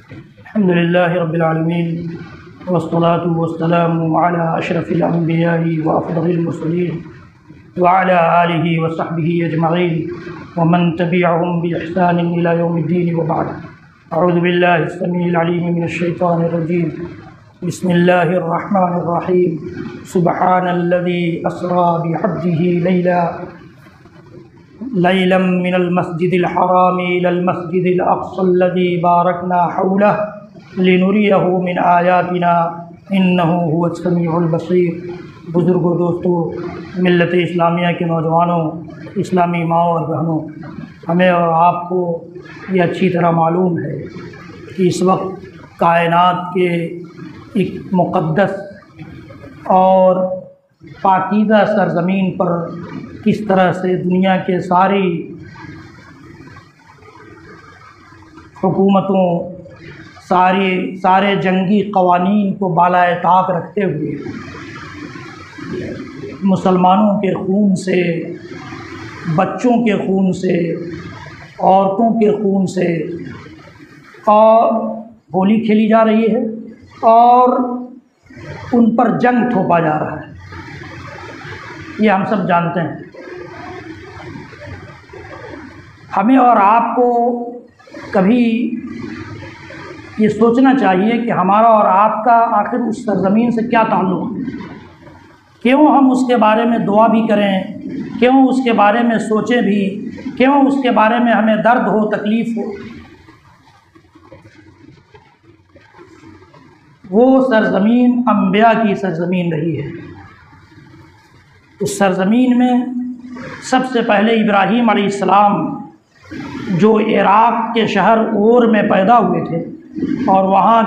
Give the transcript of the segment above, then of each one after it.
الحمد لله رب العالمين والصلاة والسلام على أشرف الأنبياء وأفضل المرسلين وعلى آله وصحبه أجمعين ومن تبعهم بإحسان إلى يوم الدين وبعد. أعوذ بالله السميع العليم من الشيطان الرجيم. بسم الله الرحمن الرحيم. سبحان الذي أسرى بعبده ليلا من المسجد الحرام إلى المسجد الأقصى الذي باركنا حوله لنريه من آياتنا إنه هو السميع البصير. بزرگوں، دوستوں، ملت اسلامیہ کے نوجوانوں، اسلامی ماؤں اور بہنوں، ہمیں اور آپ کو یہ اچھی طرح معلوم ہے کہ اس وقت کائنات کے ایک مقدس اور پاکیزہ سرزمین پر کس طرح سے دنیا کے ساری حکومتوں، سارے جنگی قوانین کو بالائے طاق رکھتے ہوئے مسلمانوں کے خون سے، بچوں کے خون سے، عورتوں کے خون سے اور ہولی کھیلی جا رہی ہے اور ان پر جنگ تھوپا جا رہا ہے، یہ ہم سب جانتے ہیں۔ ہمیں اور آپ کو کبھی یہ سوچنا چاہیے کہ ہمارا اور آپ کا آخر اس سرزمین سے کیا تعلق ہے، کیوں ہم اس کے بارے میں دعا بھی کریں، کیوں اس کے بارے میں سوچیں بھی، کیوں اس کے بارے میں ہمیں درد ہو، تکلیف ہو۔ وہ سرزمین انبیاء کی سرزمین رہی ہے۔ اس سرزمین میں سب سے پہلے ابراہیم علیہ السلام جو عراق کے شہر اور میں پیدا ہوئے تھے اور وہاں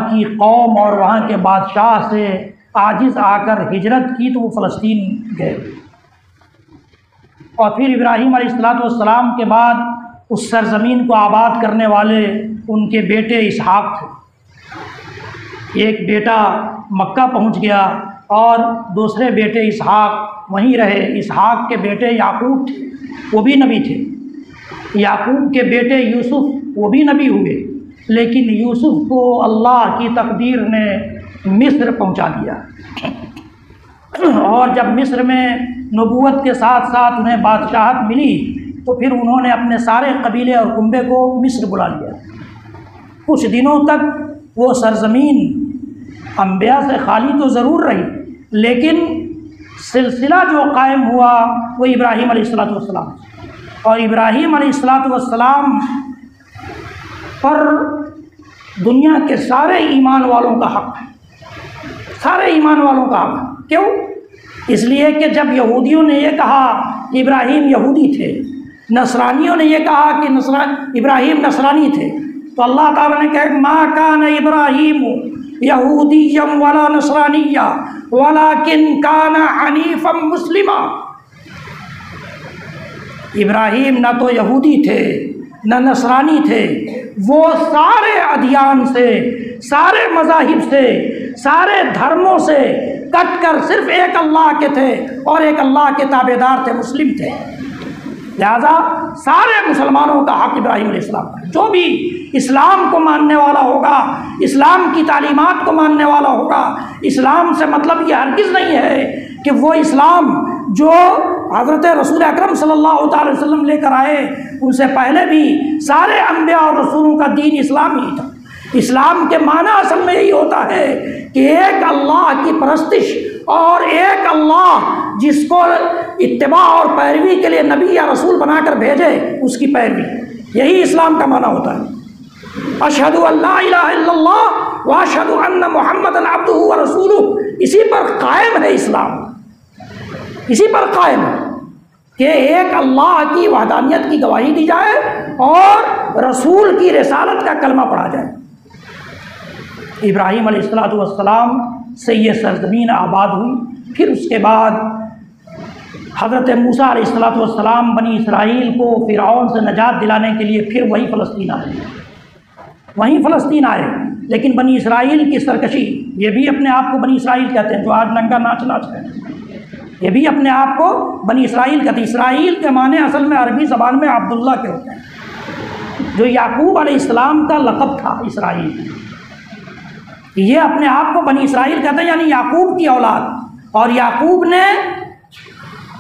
کی قوم اور وہاں کے بادشاہ سے عاجز آ کر ہجرت کی تو وہ فلسطین گئے، اور پھر ابراہیم علیہ السلام کے بعد اس سرزمین کو آباد کرنے والے ان کے بیٹے اسحاق تھے۔ ایک بیٹا مکہ پہنچ گیا اور دوسرے بیٹے اسحاق وہیں رہے۔ اسحاق کے بیٹے یعقوب تھے، وہ بھی نبی تھے۔ یعقوب کے بیٹے یوسف، وہ بھی نبی ہوئے، لیکن یوسف کو اللہ کی تقدیر نے مصر پہنچا دیا، اور جب مصر میں نبوت کے ساتھ ساتھ انہیں بادشاہت ملی تو پھر انہوں نے اپنے سارے قبیلے اور کنبے کو مصر بلا لیا۔ کچھ دنوں تک وہ سرزمین انبیاء سے خالی تو ضرور رہی، لیکن سلسلہ جو قائم ہوا وہ ابراہیم علیہ السلام، اور ابراہیم علیہ السلام پر دنیا کے سارے ایمان والوں کا حق ہے، سارے ایمان والوں کا حق ہے۔ کیوں؟ اس لیے کہ جب یہودیوں نے یہ کہا کہ ابراہیم یہودی تھے، نصرانیوں نے یہ کہا کہ ابراہیم نصرانی تھے، تو اللہ تعالیٰ نے کہا ما کان ابراہیم یہودیا ولا نصرانیا ولکن کان حنیفا مسلما۔ ابراہیم نہ تو یہودی تھے نہ نصرانی تھے، وہ سارے ادیان سے، سارے مذاہب سے، سارے دھرموں سے کٹ کر صرف ایک اللہ کے تھے اور ایک اللہ کے تابعدار تھے، مسلم تھے۔ لہذا سارے مسلمانوں کا حق ابراہیم علیہ السلام ہے۔ جو بھی اسلام کو ماننے والا ہوگا، اسلام کی تعلیمات کو ماننے والا ہوگا، اسلام سے مطلب یہ ہرگز نہیں ہے کہ وہ اسلام جو حضرت رسول اکرم صلی اللہ تعالی وسلم لے کر آئے، ان سے پہلے بھی سارے انبیاء اور رسولوں کا دین اسلام ہی تھا۔ اسلام کے معنی اصل میں یہی ہوتا ہے کہ ایک اللہ کی پرستش اور ایک اللہ جس کو اتباع اور پیروی کے لیے نبی یا رسول بنا کر بھیجے، اس کی پیروی، یہی اسلام کا معنی ہوتا ہے۔ اشہد ان لا الہ الا اللہ واشہد ان محمد عبدہ ورسولہ، اسی پر قائم ہے اسلام، اسی پر قائم ہے کہ ایک اللہ کی وحدانیت کی گواہی دی جائے اور رسول کی رسالت کا کلمہ پڑھا جائے۔ ابراہیم علیہ السلام سے یہ سرزمین آباد ہوئی۔ پھر اس کے بعد حضرت موسیٰ علیہ السلام بنی اسرائیل کو فرعون سے نجات دلانے کے لیے پھر وہیں فلسطین آئے، لیکن بنی اسرائیل کی سرکشی، یہ بھی اپنے آپ کو بنی اسرائیل کہتے ہیں، جو آج ننگا ناچ رہے ہیں، یہ بھی اپنے آپ کو بنی اسرائیل کہتے ہیں۔ اسرائیل کے معنی اصل میں عربی زبان میں عبداللہ کے ہوتے ہیں، جو یعقوب علیہ السلام کا لقب تھا اسرائیل، یہ اپنے آپ کو بنی اسرائیل کہتے ہیں، یعنی یعقوب کی اولاد۔ اور یعقوب نے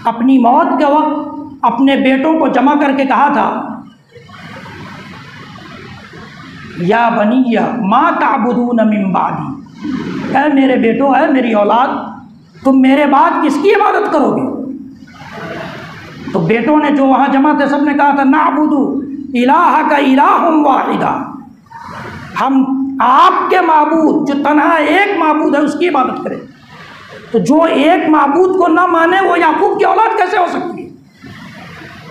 اپنی موت کے وقت اپنے بیٹوں کو جمع کر کے کہا تھا، یا بنی ما تعبدون من بعدی، اے میرے بیٹو، اے میری اولاد، تم میرے بعد کس کی عبادت کرو گے؟ تو بیٹوں نے جو وہاں جمع تھے سب نے کہا تھا، نعبد الہک الہ واحدہ، ہم آپ کے معبود جو تنہا ایک معبود ہے اس کی عبادت کریں۔ تو جو ایک معبود کو نہ مانے وہ یعقوب کی اولاد کیسے ہو سکتی ہے؟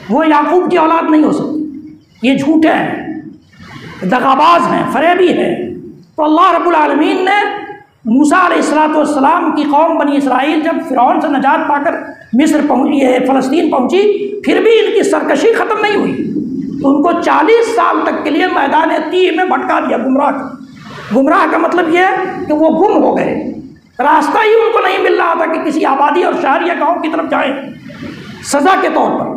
وہ یعقوب کی اولاد نہیں ہو سکتی، یہ جھوٹے ہیں، دغاباز ہیں، فریبی ہیں۔ تو اللہ رب العالمین نے موسیٰ علیہ السلام کی قوم بنی اسرائیل جب فرعون سے نجات پا کر مصر پہنچی ہے، فلسطین پہنچی، پھر بھی ان کی سرکشی ختم نہیں ہوئی، تو ان کو 40 سال تک کے لیے میدان تیہ میں بھٹکا دیا، گمراہ کا مطلب یہ ہے کہ وہ گم ہو گئے، راستہ ہی ان کو نہیں مل رہا تھا کہ کسی آبادی اور شہر یا گاؤں کی طرف جائیں، سزا کے طور پر۔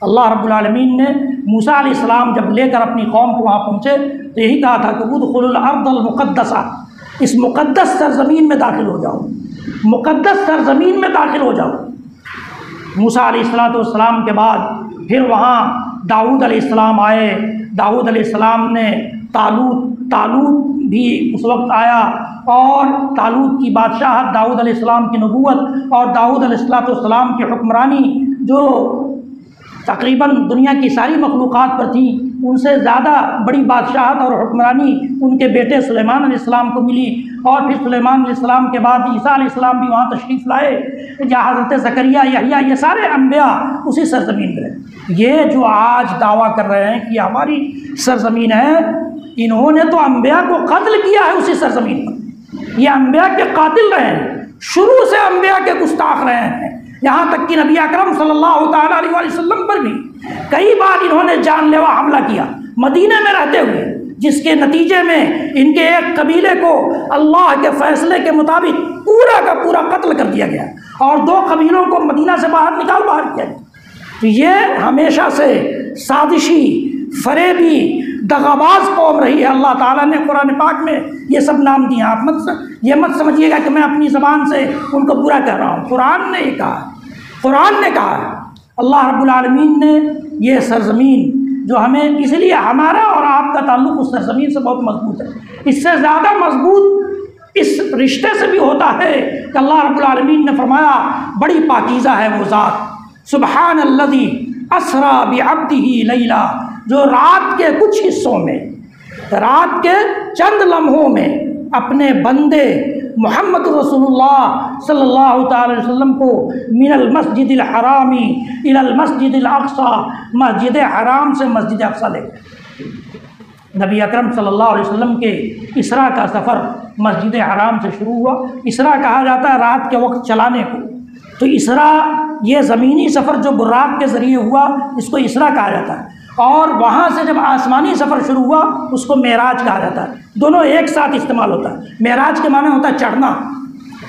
اللہ رب العالمین نے موسیٰ علیہ السلام جب لے کر اپنی قوم کو وہاں پہنچے تو یہی کہا تھا کہ ادخلوا الارض المقدسہ، اس مقدس سرزمین میں داخل ہو جاؤ، مقدس سرزمین میں داخل ہو جاؤ۔ موسیٰ علیہ السلام کے بعد پھر وہاں داؤد علیہ السلام آئے، داؤد علیہ السلام نے طالوت بھی اس وقت آیا، اور طالوت کی بادشاہت، داؤد علیہ السلام کی نبوت اور داؤد علیہ السلام کی حکمرانی جو تقریباً دنیا کی ساری مخلوقات پر تھیں، ان سے زیادہ بڑی بادشاہت اور حکمرانی ان کے بیٹے سلیمان علیہ السلام کو ملی۔ اور پھر سلیمان علیہ السلام کے بعد عیسیٰ علیہ السلام بھی وہاں تشریف لائے، جہاں حضرت زکریا، یحییٰ، یہ سارے انبیاء اسی سرزمین میں رہے۔ یہ جو آج دعویٰ کر رہے ہیں کہ یہ ہماری سرزمین ہے، انہوں نے تو انبیاء کو قتل کیا ہے اسی سرزمین پر، یہ انبیاء کے قاتل رہے ہیں، شروع سے انبیاء کے گستاخ رہے ہیں، یہاں تک کہ نبی اکرم صلی اللہ تعالیٰ علیہ وسلم پر بھی کئی بار انہوں نے جان لیوا حملہ کیا مدینہ میں رہتے ہوئے، جس کے نتیجے میں ان کے ایک قبیلے کو اللہ کے فیصلے کے مطابق پورا کا پورا قتل کر دیا گیا، اور 2 قبیلوں کو مدینہ سے باہر باہر کیا گیا۔ تو یہ ہمیشہ سے سازشی، فریبی، دغاباز قوم رہی ہے۔ اللہ تعالیٰ نے قرآن پاک میں یہ سب نام دیے ہیں، آپ یہ مت سمجھیے گا کہ میں اپنی زبان سے ان کو برا کہہ رہا ہوں، قرآن نے یہ کہا ہے، قرآن نے کہا ہے۔ اللہ رب العالمین نے یہ سرزمین جو ہمیں، اس لیے ہمارا اور آپ کا تعلق اس سرزمین سے بہت مضبوط ہے، اس سے زیادہ مضبوط اس رشتے سے بھی ہوتا ہے کہ اللہ رب العالمین نے فرمایا بڑی پاکیزہ ہے وہ ذات، سبحان الذی اسری بعبدہ لیلا، جو رات کے کچھ حصوں میں، رات کے چند لمحوں میں اپنے بندے محمد رسول اللہ صلی اللہ تعالی علیہ وسلم کو من المسجد الحرام الی المسجد الاقصی، مسجد حرام سے مسجد اقصی لے گئے۔ نبی اکرم صلی اللہ علیہ وسلم کے اسراء کا سفر مسجد حرام سے شروع ہوا۔ اسراء کہا جاتا ہے رات کے وقت چلانے کو، تو اسراء یہ زمینی سفر جو براق کے ذریعے ہوا اس کو اسراء کہا جاتا ہے، اور وہاں سے جب آسمانی سفر شروع ہوا اس کو معراج کہا جاتا ہے۔ دونوں ایک ساتھ استعمال ہوتا ہے، معراج کے معنی ہوتا ہے چڑھنا،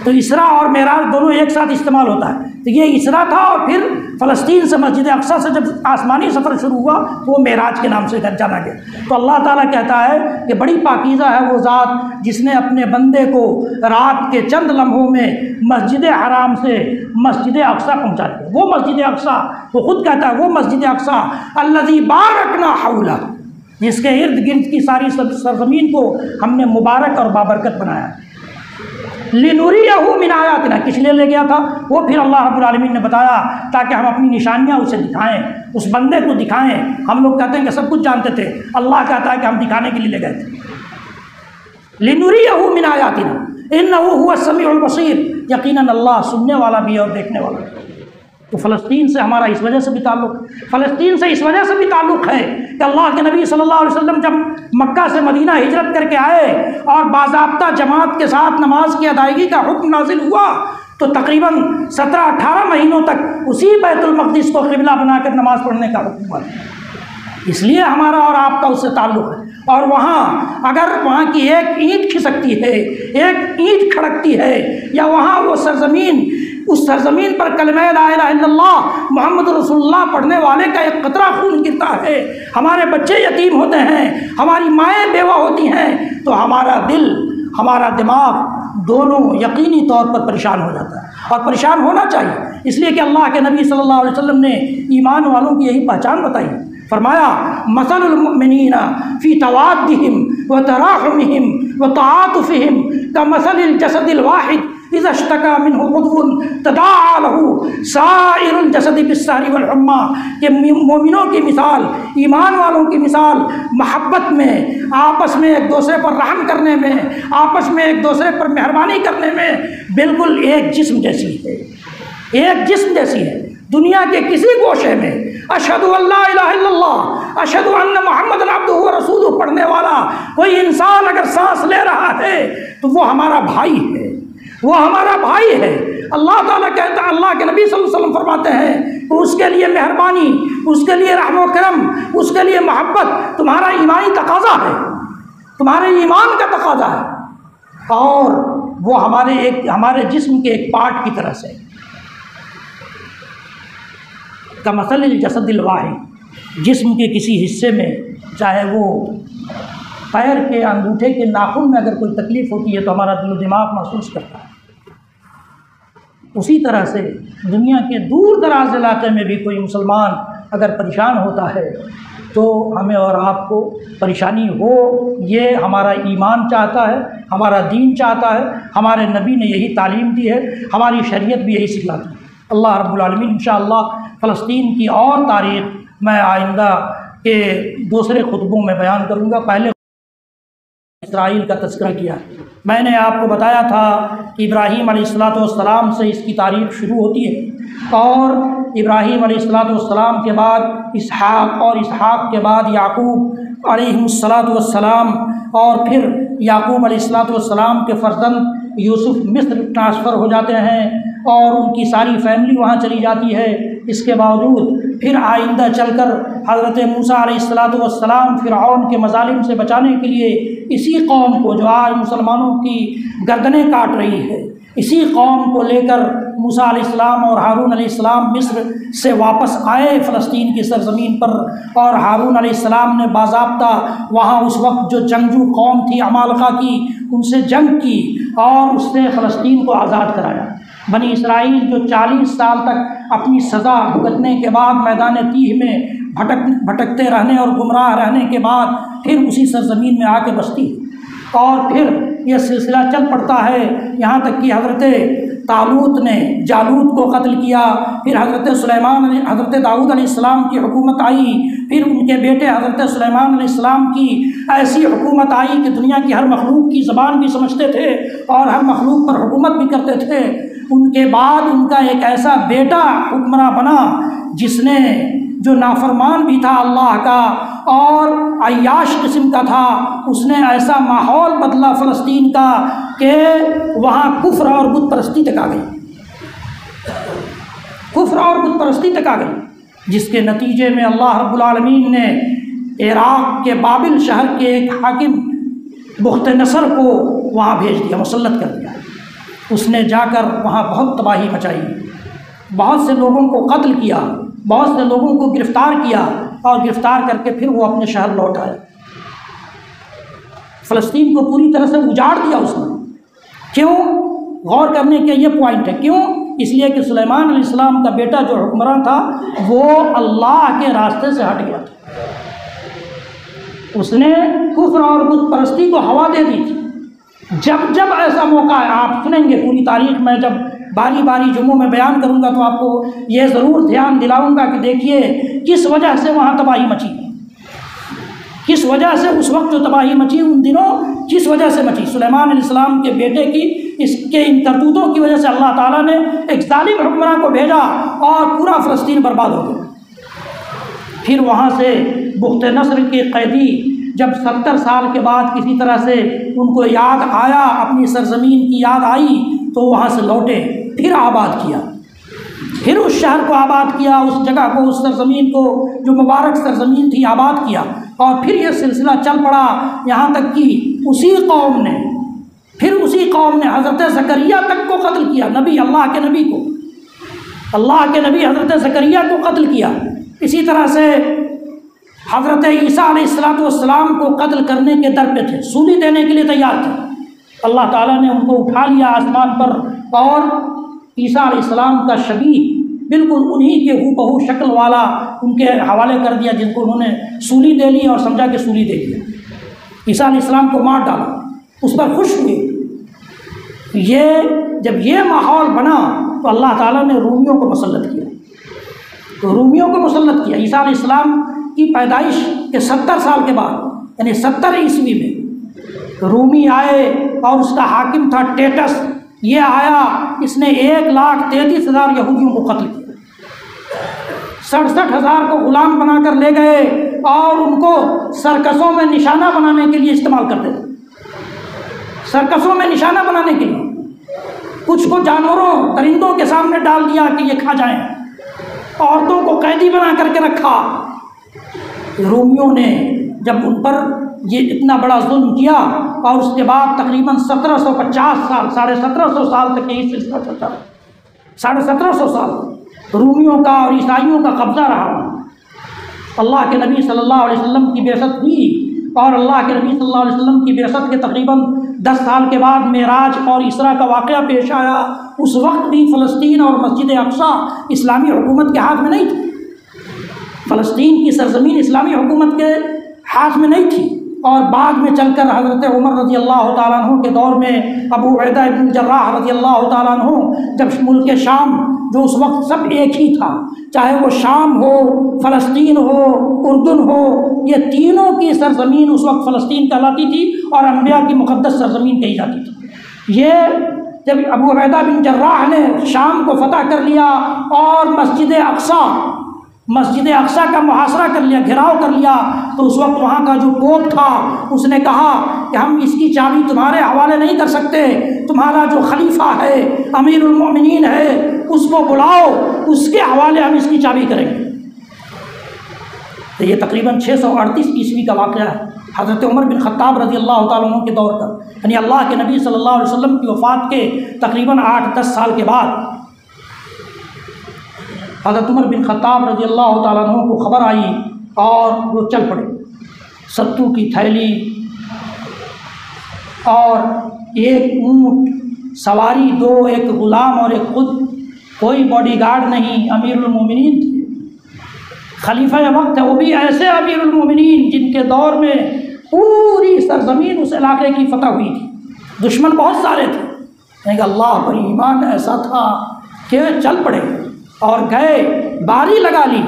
تو اسراء اور معراج دونوں ایک ساتھ استعمال ہوتا ہے۔ تو یہ اسراء تھا، اور پھر فلسطین سے مسجد اقصی سے جب آسمانی سفر شروع ہوا تو وہ معراج کے نام سے جانا گیا۔ تو اللہ تعالیٰ کہتا ہے کہ بڑی پاکیزہ ہے وہ ذات جس نے اپنے بندے کو رات کے چند لمحوں میں مسجد حرام سے مسجد اقصی پہنچا دیا۔ وہ مسجد اقصی، وہ خود کہتا ہے وہ مسجد اقصی الذی بارکنا حولہ، جس کے ارد گرد کی ساری سرزمین کو ہم نے مبارک اور بابرکت بنایا۔ لنریہ من آیاتنا، کس لیے لے گیا تھا وہ پھر اللہ رب العالمین نے بتایا، تاکہ ہم اپنی نشانیاں اسے دکھائیں، اس بندے کو دکھائیں۔ ہم لوگ کہتے ہیں کہ سب کچھ جانتے تھے، اللہ کہتا ہے کہ ہم دکھانے کے لیے لے گئے تھے۔ لنریہ من آیاتنا انہ هو السمیع البصیر، یقیناً اللہ سننے والا بھی ہے اور دیکھنے والا بھی۔ تو فلسطین سے ہمارا اس وجہ سے بھی تعلق، فلسطین سے اس وجہ سے بھی تعلق ہے کہ اللہ کے نبی صلی اللہ علیہ وسلم جب مکہ سے مدینہ ہجرت کر کے آئے اور باضابطہ جماعت کے ساتھ نماز کی ادائیگی کا حکم نازل ہوا، تو تقریباً 17-18 مہینوں تک اسی بیت المقدس کو قبلہ بنا کر نماز پڑھنے کا حکم ہوا۔ اس لیے ہمارا اور آپ کا اس سے تعلق ہے۔ اور وہاں اگر وہاں کی ایک اینٹ کھسکتی ہے، ایک اینٹ کھڑکتی ہے، یا وہاں وہ سرزمین اس سرزمین پر کلمہ لا الہ الا اللہ محمد رسول اللہ پڑھنے والے کا ایک قطرہ خون گرتا ہے، ہمارے بچے یتیم ہوتے ہیں، ہماری مائیں بیوہ ہوتی ہیں، تو ہمارا دل ہمارا دماغ دونوں یقینی طور پر پریشان ہو جاتا ہے، اور پریشان ہونا چاہیے، اس لیے کہ اللہ کے نبی صلی اللہ علیہ وسلم نے ایمان والوں کی یہی پہچان بتائی، فرمایا مثل المؤمنین فی توادہم وتراحمہم وتعاطفہم کمثل الجسد الواحد اذا اشتکا منہ عضو تداعی لہ سائر الجسد بالسہر والحمى، کہ مومنوں کی مثال، ایمان والوں کی مثال محبت میں، آپس میں ایک دوسرے پر رحم کرنے میں، آپس میں ایک دوسرے پر مہربانی کرنے میں بالکل ایک جسم جیسی ہے، ایک جسم جیسی ہے۔ دنیا کے کسی گوشے میں اشہد ان لا الہ الا اللہ اشہد ان محمد عبدہ و رسولہ پڑھنے والا کوئی انسان اگر سانس لے رہا ہے تو وہ ہمارا بھائی ہے، وہ ہمارا بھائی ہے۔ اللہ تعالیٰ کہتا ہے، اللہ کے نبی صلی اللہ علیہ وسلم فرماتے ہیں کہ اس کے لیے مہربانی، اس کے لیے رحم و کرم، اس کے لیے محبت تمہارا ایمانی تقاضا ہے، تمہارے ایمان کا تقاضا ہے، اور وہ ہمارے جسم کے ایک پارٹ کی طرح سے کمثل الجسد الواحد، جسم کے کسی حصے میں، چاہے وہ پیر کے انگوٹھے کے ناخن میں اگر کوئی تکلیف ہوتی ہے تو ہمارا دل و دماغ محسوس کرتا ہے، اسی طرح سے دنیا کے دور دراز علاقے میں بھی کوئی مسلمان اگر پریشان ہوتا ہے تو ہمیں اور آپ کو پریشانی ہو، یہ ہمارا ایمان چاہتا ہے، ہمارا دین چاہتا ہے، ہمارے نبی نے یہی تعلیم دی ہے، ہماری شریعت بھی یہی سکھلاتی ہے۔ اللہ رب العالمین انشاءاللہ فلسطین کی اور تاریخ میں آئندہ کے دوسرے خطبوں میں بیان کروں گا۔ پہلے اسرائیل کا تذکرہ کیا، میں نے آپ کو بتایا تھا کہ ابراہیم علیہ السلام سے اس کی تاریخ شروع ہوتی ہے، اور ابراہیم علیہ السلام کے بعد اسحاق، اور اسحاق کے بعد یعقوب علیہ السلام، اور پھر یعقوب علیہ السلام کے فرزند یوسف مصر ٹرانسفر ہو جاتے ہیں اور ان کی ساری فیملی وہاں چلی جاتی ہے۔ اس کے باوجود پھر آئندہ چل کر حضرت موسیٰ علیہ السلام فرعون کے مظالم سے بچانے کے لیے اسی قوم کو جو آج مسلمانوں کی گردنیں کاٹ رہی ہے، اسی قوم کو لے کر موسیٰ علیہ السلام اور ہارون علیہ السلام مصر سے واپس آئے فلسطین کی سرزمین پر، اور ہارون علیہ السلام نے باضابطہ وہاں اس وقت جو جنگجو قوم تھی عمالقہ کی ان سے جنگ کی اور اس سے فلسطین کو آزاد کرایا۔ بنی اسرائیل جو 40 سال تک اپنی سزا بھگتنے کے بعد میدان تیہ میں بھٹکتے رہنے اور گمراہ رہنے کے بعد پھر اسی سرزمین میں آ کے بستی، اور پھر یہ سلسلہ چل پڑتا ہے یہاں تک کہ حضرت طالوت نے جالوت کو قتل کیا، پھر حضرت داؤد علیہ السلام کی حکومت آئی، پھر ان کے بیٹے حضرت سلیمان علیہ السلام کی ایسی حکومت آئی کہ دنیا کی ہر مخلوق کی زبان بھی سمجھتے تھے اور ہر مخلوق پر حکومت بھی کرتے تھے۔ ان کے بعد ان کا ایک ایسا بیٹا حکمراں بنا جس نے، جو نافرمان بھی تھا اللہ کا اور عیاش قسم کا تھا، اس نے ایسا ماحول بدلا فلسطین کا کہ وہاں کفر اور بت پرستی تک آ گئی، کفر اور بت پرستی تک آ گئی، جس کے نتیجے میں اللہ رب العالمین نے عراق کے بابل شہر کے ایک حاکم بخت نصر کو وہاں بھیج دیا، مسلط کر دیا۔ اس نے جا کر وہاں بہت تباہی مچائی، بہت سے لوگوں کو قتل کیا، بہت سے لوگوں کو گرفتار کیا، اور گرفتار کر کے پھر وہ اپنے شہر لوٹ آئے۔ فلسطین کو پوری طرح سے اجاڑ دیا اس نے۔ کیوں؟ غور کرنے کے یہ پوائنٹ ہے، کیوں؟ اس لیے کہ سلیمان علیہ السلام کا بیٹا جو حکمراں تھا وہ اللہ کے راستے سے ہٹ گیا تھا، اس نے کفر اور بت پرستی کو ہوا دے دی تھی۔ جب ایسا موقع ہے، آپ سنیں گے پوری تاریخ میں جب باری باری جمعوں میں بیان کروں گا تو آپ کو یہ ضرور دھیان دلاؤں گا کہ دیکھیے کس وجہ سے وہاں تباہی مچی، کس وجہ سے اس وقت جو تباہی مچی ان دنوں کس وجہ سے مچی۔ سلیمان علیہ السلام کے بیٹے کی اس کے ان کرتوتوں کی وجہ سے اللہ تعالیٰ نے ایک ظالم حکمراں کو بھیجا اور پورا فلسطین برباد ہو گیا۔ پھر وہاں سے بخت نصر کے قیدی جب 70 سال کے بعد کسی طرح سے ان کو یاد آیا، اپنی سرزمین کی یاد آئی تو وہاں سے لوٹے، پھر آباد کیا، پھر اس شہر کو آباد کیا، اس جگہ کو، اس سرزمین کو جو مبارک سرزمین تھی آباد کیا، اور پھر یہ سلسلہ چل پڑا یہاں تک کہ اسی قوم نے حضرت زکریا تک کو قتل کیا، نبی، اللہ کے نبی کو، اللہ کے نبی حضرت زکریا کو قتل کیا، اسی طرح سے حضرت عیسیٰ علیہ السلام کو قتل کرنے کے در پہ تھے، سولی دینے کے لیے تیار تھے، اللہ تعالیٰ نے ان کو اٹھا لیا آسمان پر اور عیسیٰ علیہ السلام کا شبیہ بالکل انہی کے ہو بہو شکل والا ان کے حوالے کر دیا، جن کو انہوں نے سولی دے لی اور سمجھا کہ سولی دے دیا، عیسیٰ علیہ السلام کو مار ڈالا، اس پر خوش ہوئے۔ جب یہ ماحول بنا تو اللہ تعالیٰ نے رومیوں کو مسلط کیا، تو رومیوں کو مسلط کیا۔ عیسیٰ علیہ السلام کی پیدائش کے 70 سال کے بعد، یعنی 70 عیسوی میں رومی آئے اور اس کا حاکم تھا ٹیٹس، یہ آیا، اس نے 1,33,000 یہودیوں کو قتل کیا، 67,000 کو غلام بنا کر لے گئے اور ان کو سرکسوں میں نشانہ بنانے کے لیے استعمال کرتے تھے، سرکسوں میں نشانہ بنانے کے لیے، کچھ کو جانوروں درندوں کے سامنے ڈال دیا کہ یہ کھا جائیں، عورتوں کو قیدی بنا کر کے رکھا۔ رومیوں نے جب ان پر یہ اتنا بڑا ظلم کیا اور اس کے بعد تقریباً 1750 سال، 1750 سال تک یہی سلسلہ چلتا رہا، 1750 سال رومیوں کا اور عیسائیوں کا قبضہ رہا۔ اللہ کے نبی صلی اللہ علیہ وسلم کی بعثت ہوئی اور اللہ کے نبی صلی اللہ علیہ وسلم کی بعثت کے تقریباً 10 سال کے بعد معراج اور اسراء کا واقعہ پیش آیا۔ اس وقت بھی فلسطین اور مسجد اقصیٰ اسلامی حکومت کے ہاتھ میں نہیں تھی، فلسطین کی سرزمین اسلامی حکومت کے ہاتھ میں نہیں تھی، اور بعد میں چل کر حضرت عمر رضی اللہ تعالیٰ عنہ کے دور میں ابو عبیدہ بن جراح رضی اللہ تعالیٰ عنہ جب ملک شام، جو اس وقت سب ایک ہی تھا، چاہے وہ شام ہو، فلسطین ہو، اردن ہو، یہ تینوں کی سرزمین اس وقت فلسطین کہلاتی تھی اور انبیاء کی مقدس سرزمین کہی جاتی تھی۔ یہ جب ابو عبیدہ بن جراح نے شام کو فتح کر لیا اور مسجد اقصیٰ کا محاصرہ کر لیا، گھیراؤ کر لیا، تو اس وقت وہاں کا جو پوپ تھا اس نے کہا کہ ہم اس کی چابی تمہارے حوالے نہیں کر سکتے، تمہارا جو خلیفہ ہے، امیر المومنین ہے، اس کو بلاؤ، اس کے حوالے ہم اس کی چابی کریں گے۔ تو یہ تقریباً 638 عیسوی کا واقعہ ہے، حضرت عمر بن خطاب رضی اللہ تعالیٰ عنہ کے دور کا، یعنی اللہ کے نبی صلی اللہ علیہ وسلم کی وفات کے تقریباً 8-10 سال کے بعد حضرت عمر بن خطاب رضی اللہ تعالیٰ عنہ کو خبر آئی اور وہ چل پڑے، ستو کی تھیلی اور ایک اونٹ، سواری 2، ایک غلام اور ایک خود، کوئی باڈی گارڈ نہیں، امیر المومنین تھے، خلیفہ وقت ہے، وہ بھی ایسے امیر المومنین جن کے دور میں پوری سرزمین اس علاقے کی فتح ہوئی تھی، دشمن بہت سارے تھے، لیکن اللہ پر ایمان ایسا تھا کہ چل پڑے اور گئے، باری لگا لی۔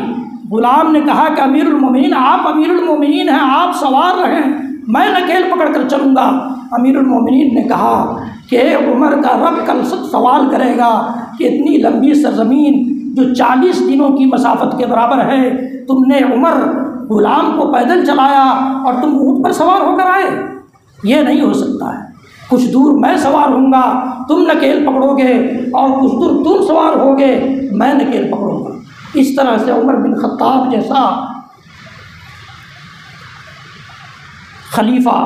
غلام نے کہا کہ امیر المومنین، آپ امیر المومنین ہیں، آپ سوار رہیں، میں نکیل پکڑ کر چلوں گا۔ امیر المومنین نے کہا کہ عمر کا رب کل سوال کرے گا کہ اتنی لمبی سرزمین جو 40 دنوں کی مسافت کے برابر ہے، تم نے عمر غلام کو پیدل چلایا اور تم اونٹ پر سوار ہو کر آئے، یہ نہیں ہو سکتا ہے، کچھ دور میں سوار ہوں گا، تم نکیل پکڑو گے، اور کچھ دور تم سوار ہوگے، میں نکیل پکڑوں گا۔ اس طرح سے عمر بن خطاب جیسا خلیفہ،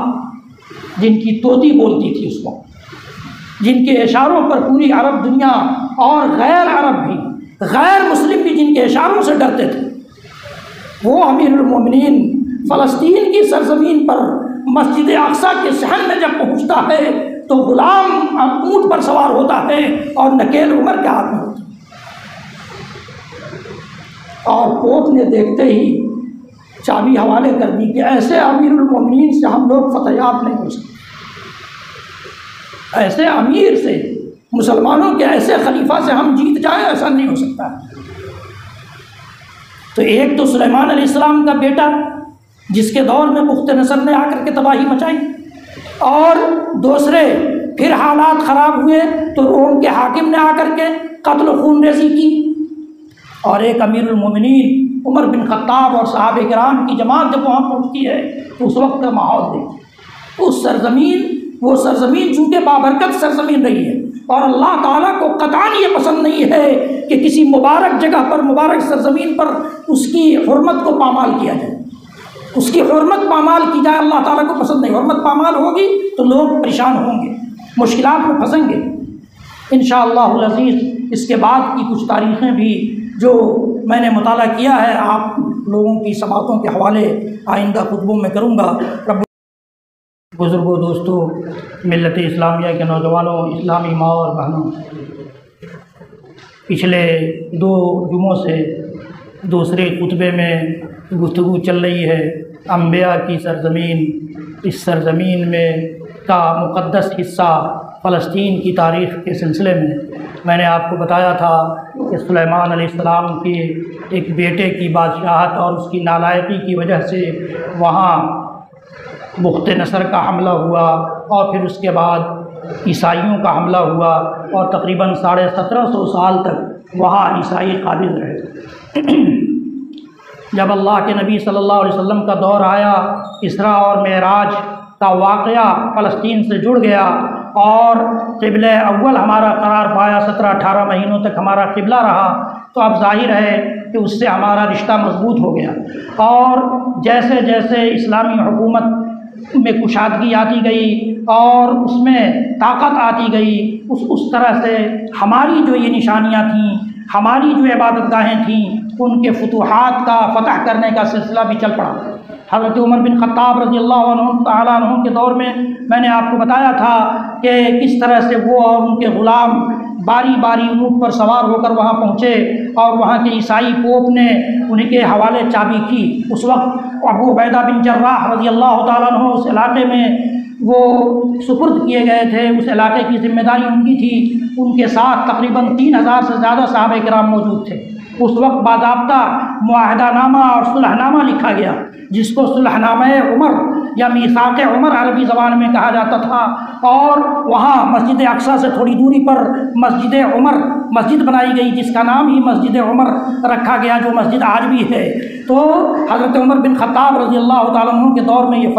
جن کی طوطی بولتی تھی اس وقت، جن کے اشاروں پر پوری عرب دنیا اور غیر عرب بھی، غیر مسلم بھی جن کے اشاروں سے ڈرتے تھے، وہ امیر المومنین فلسطین کی سرزمین پر مسجد اقصیٰ کے صحن میں جب پہنچتا ہے تو غلام اونٹ پر سوار ہوتا ہے اور نکیل عمر کے ہاتھ میں ہوتی ہے، اور پوپ نے دیکھتے ہی چابی حوالے کر دی کہ ایسے امیر المومنین سے ہم لوگ فتحیاب نہیں ہو سکتے، ایسے امیر سے، مسلمانوں کے ایسے خلیفہ سے ہم جیت جائیں، ایسا نہیں ہو سکتا۔ تو ایک تو سلیمان علیہ السلام کا بیٹا جس کے دور میں بخت نصر نے آ کر کے تباہی مچائی، اور دوسرے پھر حالات خراب ہوئے تو روم کے حاکم نے آ کر کے قتل و خون ریزی کی، اور ایک امیر المومنین عمر بن خطاب اور صحابہ کرام کی جماعت جب وہاں پہنچتی ہے تو اس وقت کا ماحول دیکھیں، اس سرزمین، وہ سرزمین چونکہ بابرکت سرزمین رہی ہے، اور اللہ تعالیٰ کو قطعاً یہ پسند نہیں ہے کہ کسی مبارک جگہ پر، مبارک سرزمین پر اس کی حرمت کو پامال کیا جائے، اس کی حرمت پامال کی جائے، اللہ تعالیٰ کو پسند نہیں۔ حرمت پامال ہوگی تو لوگ پریشان ہوں گے، مشکلات میں پھنسیں گے۔ انشاءاللہ العزیز اس کے بعد کی کچھ تاریخیں بھی جو میں نے مطالعہ کیا ہے آپ لوگوں کی سماعتوں کے حوالے آئندہ خطبوں میں کروں گا۔ بزرگوں، دوستوں، ملت اسلامیہ کے نوجوانوں، اسلامی ماں اور بہنوں، پچھلے 2 جمعوں سے دوسرے خطبے میں گفتگو چل رہی ہے انبیاء کی سرزمین، اس سرزمین میں کا مقدس حصہ فلسطین کی تاریخ کے سلسلے میں نے آپ کو بتایا تھا کہ سلیمان علیہ السلام کے ایک بیٹے کی بادشاہت اور اس کی نالائقی کی وجہ سے وہاں بخت نصر کا حملہ ہوا، اور پھر اس کے بعد عیسائیوں کا حملہ ہوا، اور تقریباً 1750 سال تک وہاں عیسائی قابض رہے۔ جب اللہ کے نبی صلی اللہ علیہ وسلم کا دور آیا، اسراء اور معراج کا واقعہ فلسطین سے جڑ گیا اور قبلہ اول ہمارا قرار پایا، 17-18 مہینوں تک ہمارا قبلہ رہا، تو اب ظاہر ہے کہ اس سے ہمارا رشتہ مضبوط ہو گیا، اور جیسے جیسے اسلامی حکومت میں کشادگی آتی گئی اور اس میں طاقت آتی گئی، اس طرح سے ہماری جو یہ نشانیاں تھیں، ہماری جو عبادت گاہیں تھیں، ان کے فتوحات کا فتح کرنے کا سلسلہ بھی چل پڑا۔ حضرت عمر بن خطاب رضی اللہ عنہ تعالیٰ عنہ کے دور میں نے آپ کو بتایا تھا کہ کس طرح سے وہ اور ان کے غلام باری باری اونٹ پر سوار ہو کر وہاں پہنچے، اور وہاں کے عیسائی پوپ نے انہیں کے حوالے چابی کی۔ اس وقت ابو عبیدہ بن جراح رضی اللہ تعالیٰ عنہ اس علاقے میں وہ سپرد کیے گئے تھے، اس علاقے کی ذمہ داری ان کی تھی۔ ان کے ساتھ تقریباً 3000 سے زیادہ صحابہ کرام موجود تھے۔ اس وقت باضابطہ معاہدہ نامہ اور صلح نامہ لکھا گیا، جس کو صلح نامہ عمر یا میثاق عمر عربی زبان میں کہا جاتا تھا، اور وہاں مسجد اقصیٰ سے تھوڑی دوری پر مسجد عمر مسجد بنائی گئی، جس کا نام ہی مسجد عمر رکھا گیا، جو مسجد آج بھی ہے۔ تو حضرت عمر بن خطاب رضی اللہ تعالیٰ عنہ کے دور میں یہ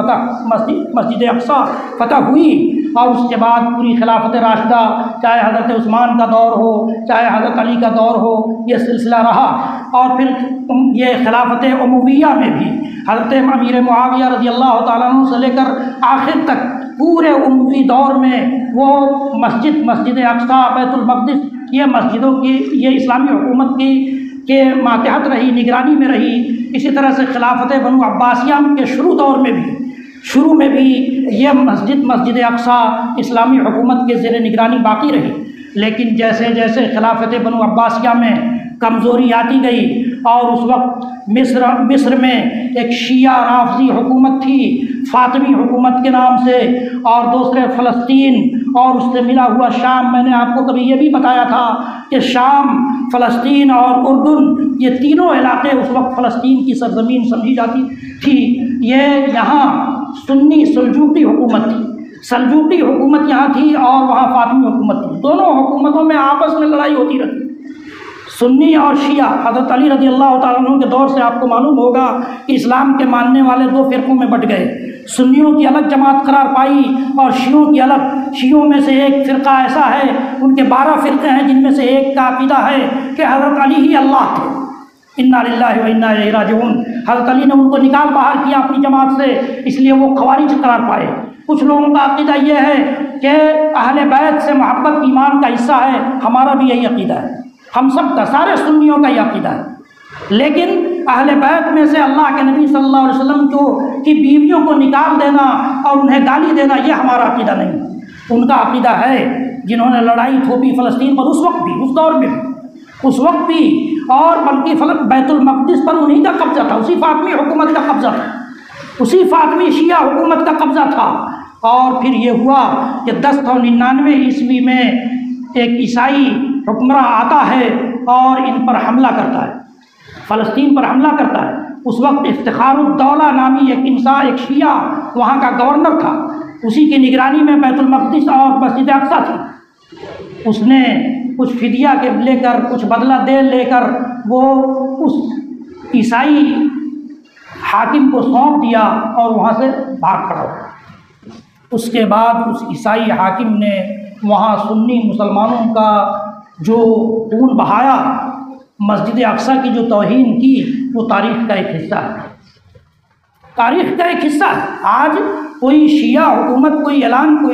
مسجد اقصیٰ فتح ہوئی، اور اس کے بعد پوری خلافت راشدہ، چاہے حضرت عثمان کا دور ہو، چاہے حضرت علی کا دور ہو، یہ سلسلہ رہا۔ اور پھر یہ خلافت امویہ میں بھی حضرت امیر معاویہ رضی اللہ تعالیٰ عنہ سے لے کر آخر تک پورے اموی دور میں وہ مسجد اقصیٰ، بیت المقدس، یہ مسجدوں کی، یہ اسلامی حکومت کی کے ماتحت رہی، نگرانی میں رہی۔ اسی طرح سے خلافت بنو عباسیہ کے شروع میں بھی یہ مسجد اقصیٰ اسلامی حکومت کے زیر نگرانی باقی رہی، لیکن جیسے جیسے خلافت بنو عباسیہ میں کمزوری آتی گئی، اور اس وقت مصر میں ایک شیعہ رافضی حکومت تھی فاطمی حکومت کے نام سے، اور دوسرے فلسطین اور اس سے ملا ہوا شام۔ میں نے آپ کو کبھی یہ بھی بتایا تھا کہ شام، فلسطین اور اردن، یہ تینوں علاقے اس وقت فلسطین کی سرزمین سمجھی جاتی تھی۔ یہ یہاں سنی سلجوقی حکومت تھی، سلجوقی حکومت یہاں تھی اور وہاں فاطمی حکومت تھی۔ دونوں حکومتوں میں آپس میں لڑائی ہوتی رہتی، سنی اور شیعہ۔ حضرت علی رضی اللہ تعالیٰ عنہ کے دور سے آپ کو معلوم ہوگا کہ اسلام کے ماننے والے 2 فرقوں میں بٹ گئے، سنیوں کی الگ جماعت قرار پائی اور شیعوں کی الگ۔ شیعوں میں سے ایک فرقہ ایسا ہے، ان کے 12 فرقے ہیں، جن میں سے ایک کا عقیدہ ہے کہ حضرت علی ہی اللہ تھے، انا للہ و انا الیہ راجعون۔ حضرت علی نے ان کو نکال باہر کیا اپنی جماعت سے، اس لیے وہ خوارج قرار پائے۔ کچھ لوگوں کا عقیدہ یہ ہے کہ اہل بیت سے محبت ایمان کا حصہ ہے، ہمارا بھی یہی عقیدہ ہے، ہم سب کا، سارے سنیوں کا یہ عقیدہ ہے۔ لیکن اہل بیت میں سے اللہ کے نبی صلی اللہ علیہ وسلم کی بیویوں کو نکال دینا اور انہیں گالی دینا، یہ ہمارا عقیدہ نہیں۔ ان کا عقیدہ ہے، جنہوں نے لڑائی تھوپی فلسطین پر، اس وقت بھی، اس دور میں بھی، اس وقت بھی، اور بلکہ بیت المقدس پر انہی کا قبضہ تھا، اسی فاطمی حکومت کا قبضہ تھا، اسی فاطمی شیعہ حکومت کا قبضہ تھا۔ اور پھر یہ ہوا کہ 1099 عیسوی میں ایک عیسائی حکمراں آتا ہے اور ان پر حملہ کرتا ہے، فلسطین پر حملہ کرتا ہے۔ اس وقت افتخار الدولہ نامی ایک انسان، ایک شیعہ وہاں کا گورنر تھا، اسی کی نگرانی میں بیت المقدس اور مسجد اقصیٰ تھی۔ اس نے کچھ فدیہ کے لے کر، کچھ بدلہ دے لے کر وہ اس عیسائی حاکم کو سونپ دیا اور وہاں سے بھاگ پڑا۔ اس کے بعد اس عیسائی حاکم نے وہاں سنی مسلمانوں کا جو خون بہایا، مسجد اقصیٰ کی جو توہین کی، وہ تاریخ کا ایک حصہ ہے۔ تاریخ کا ایک حصہ ہے۔ آج کوئی شیعہ حکومت کوئی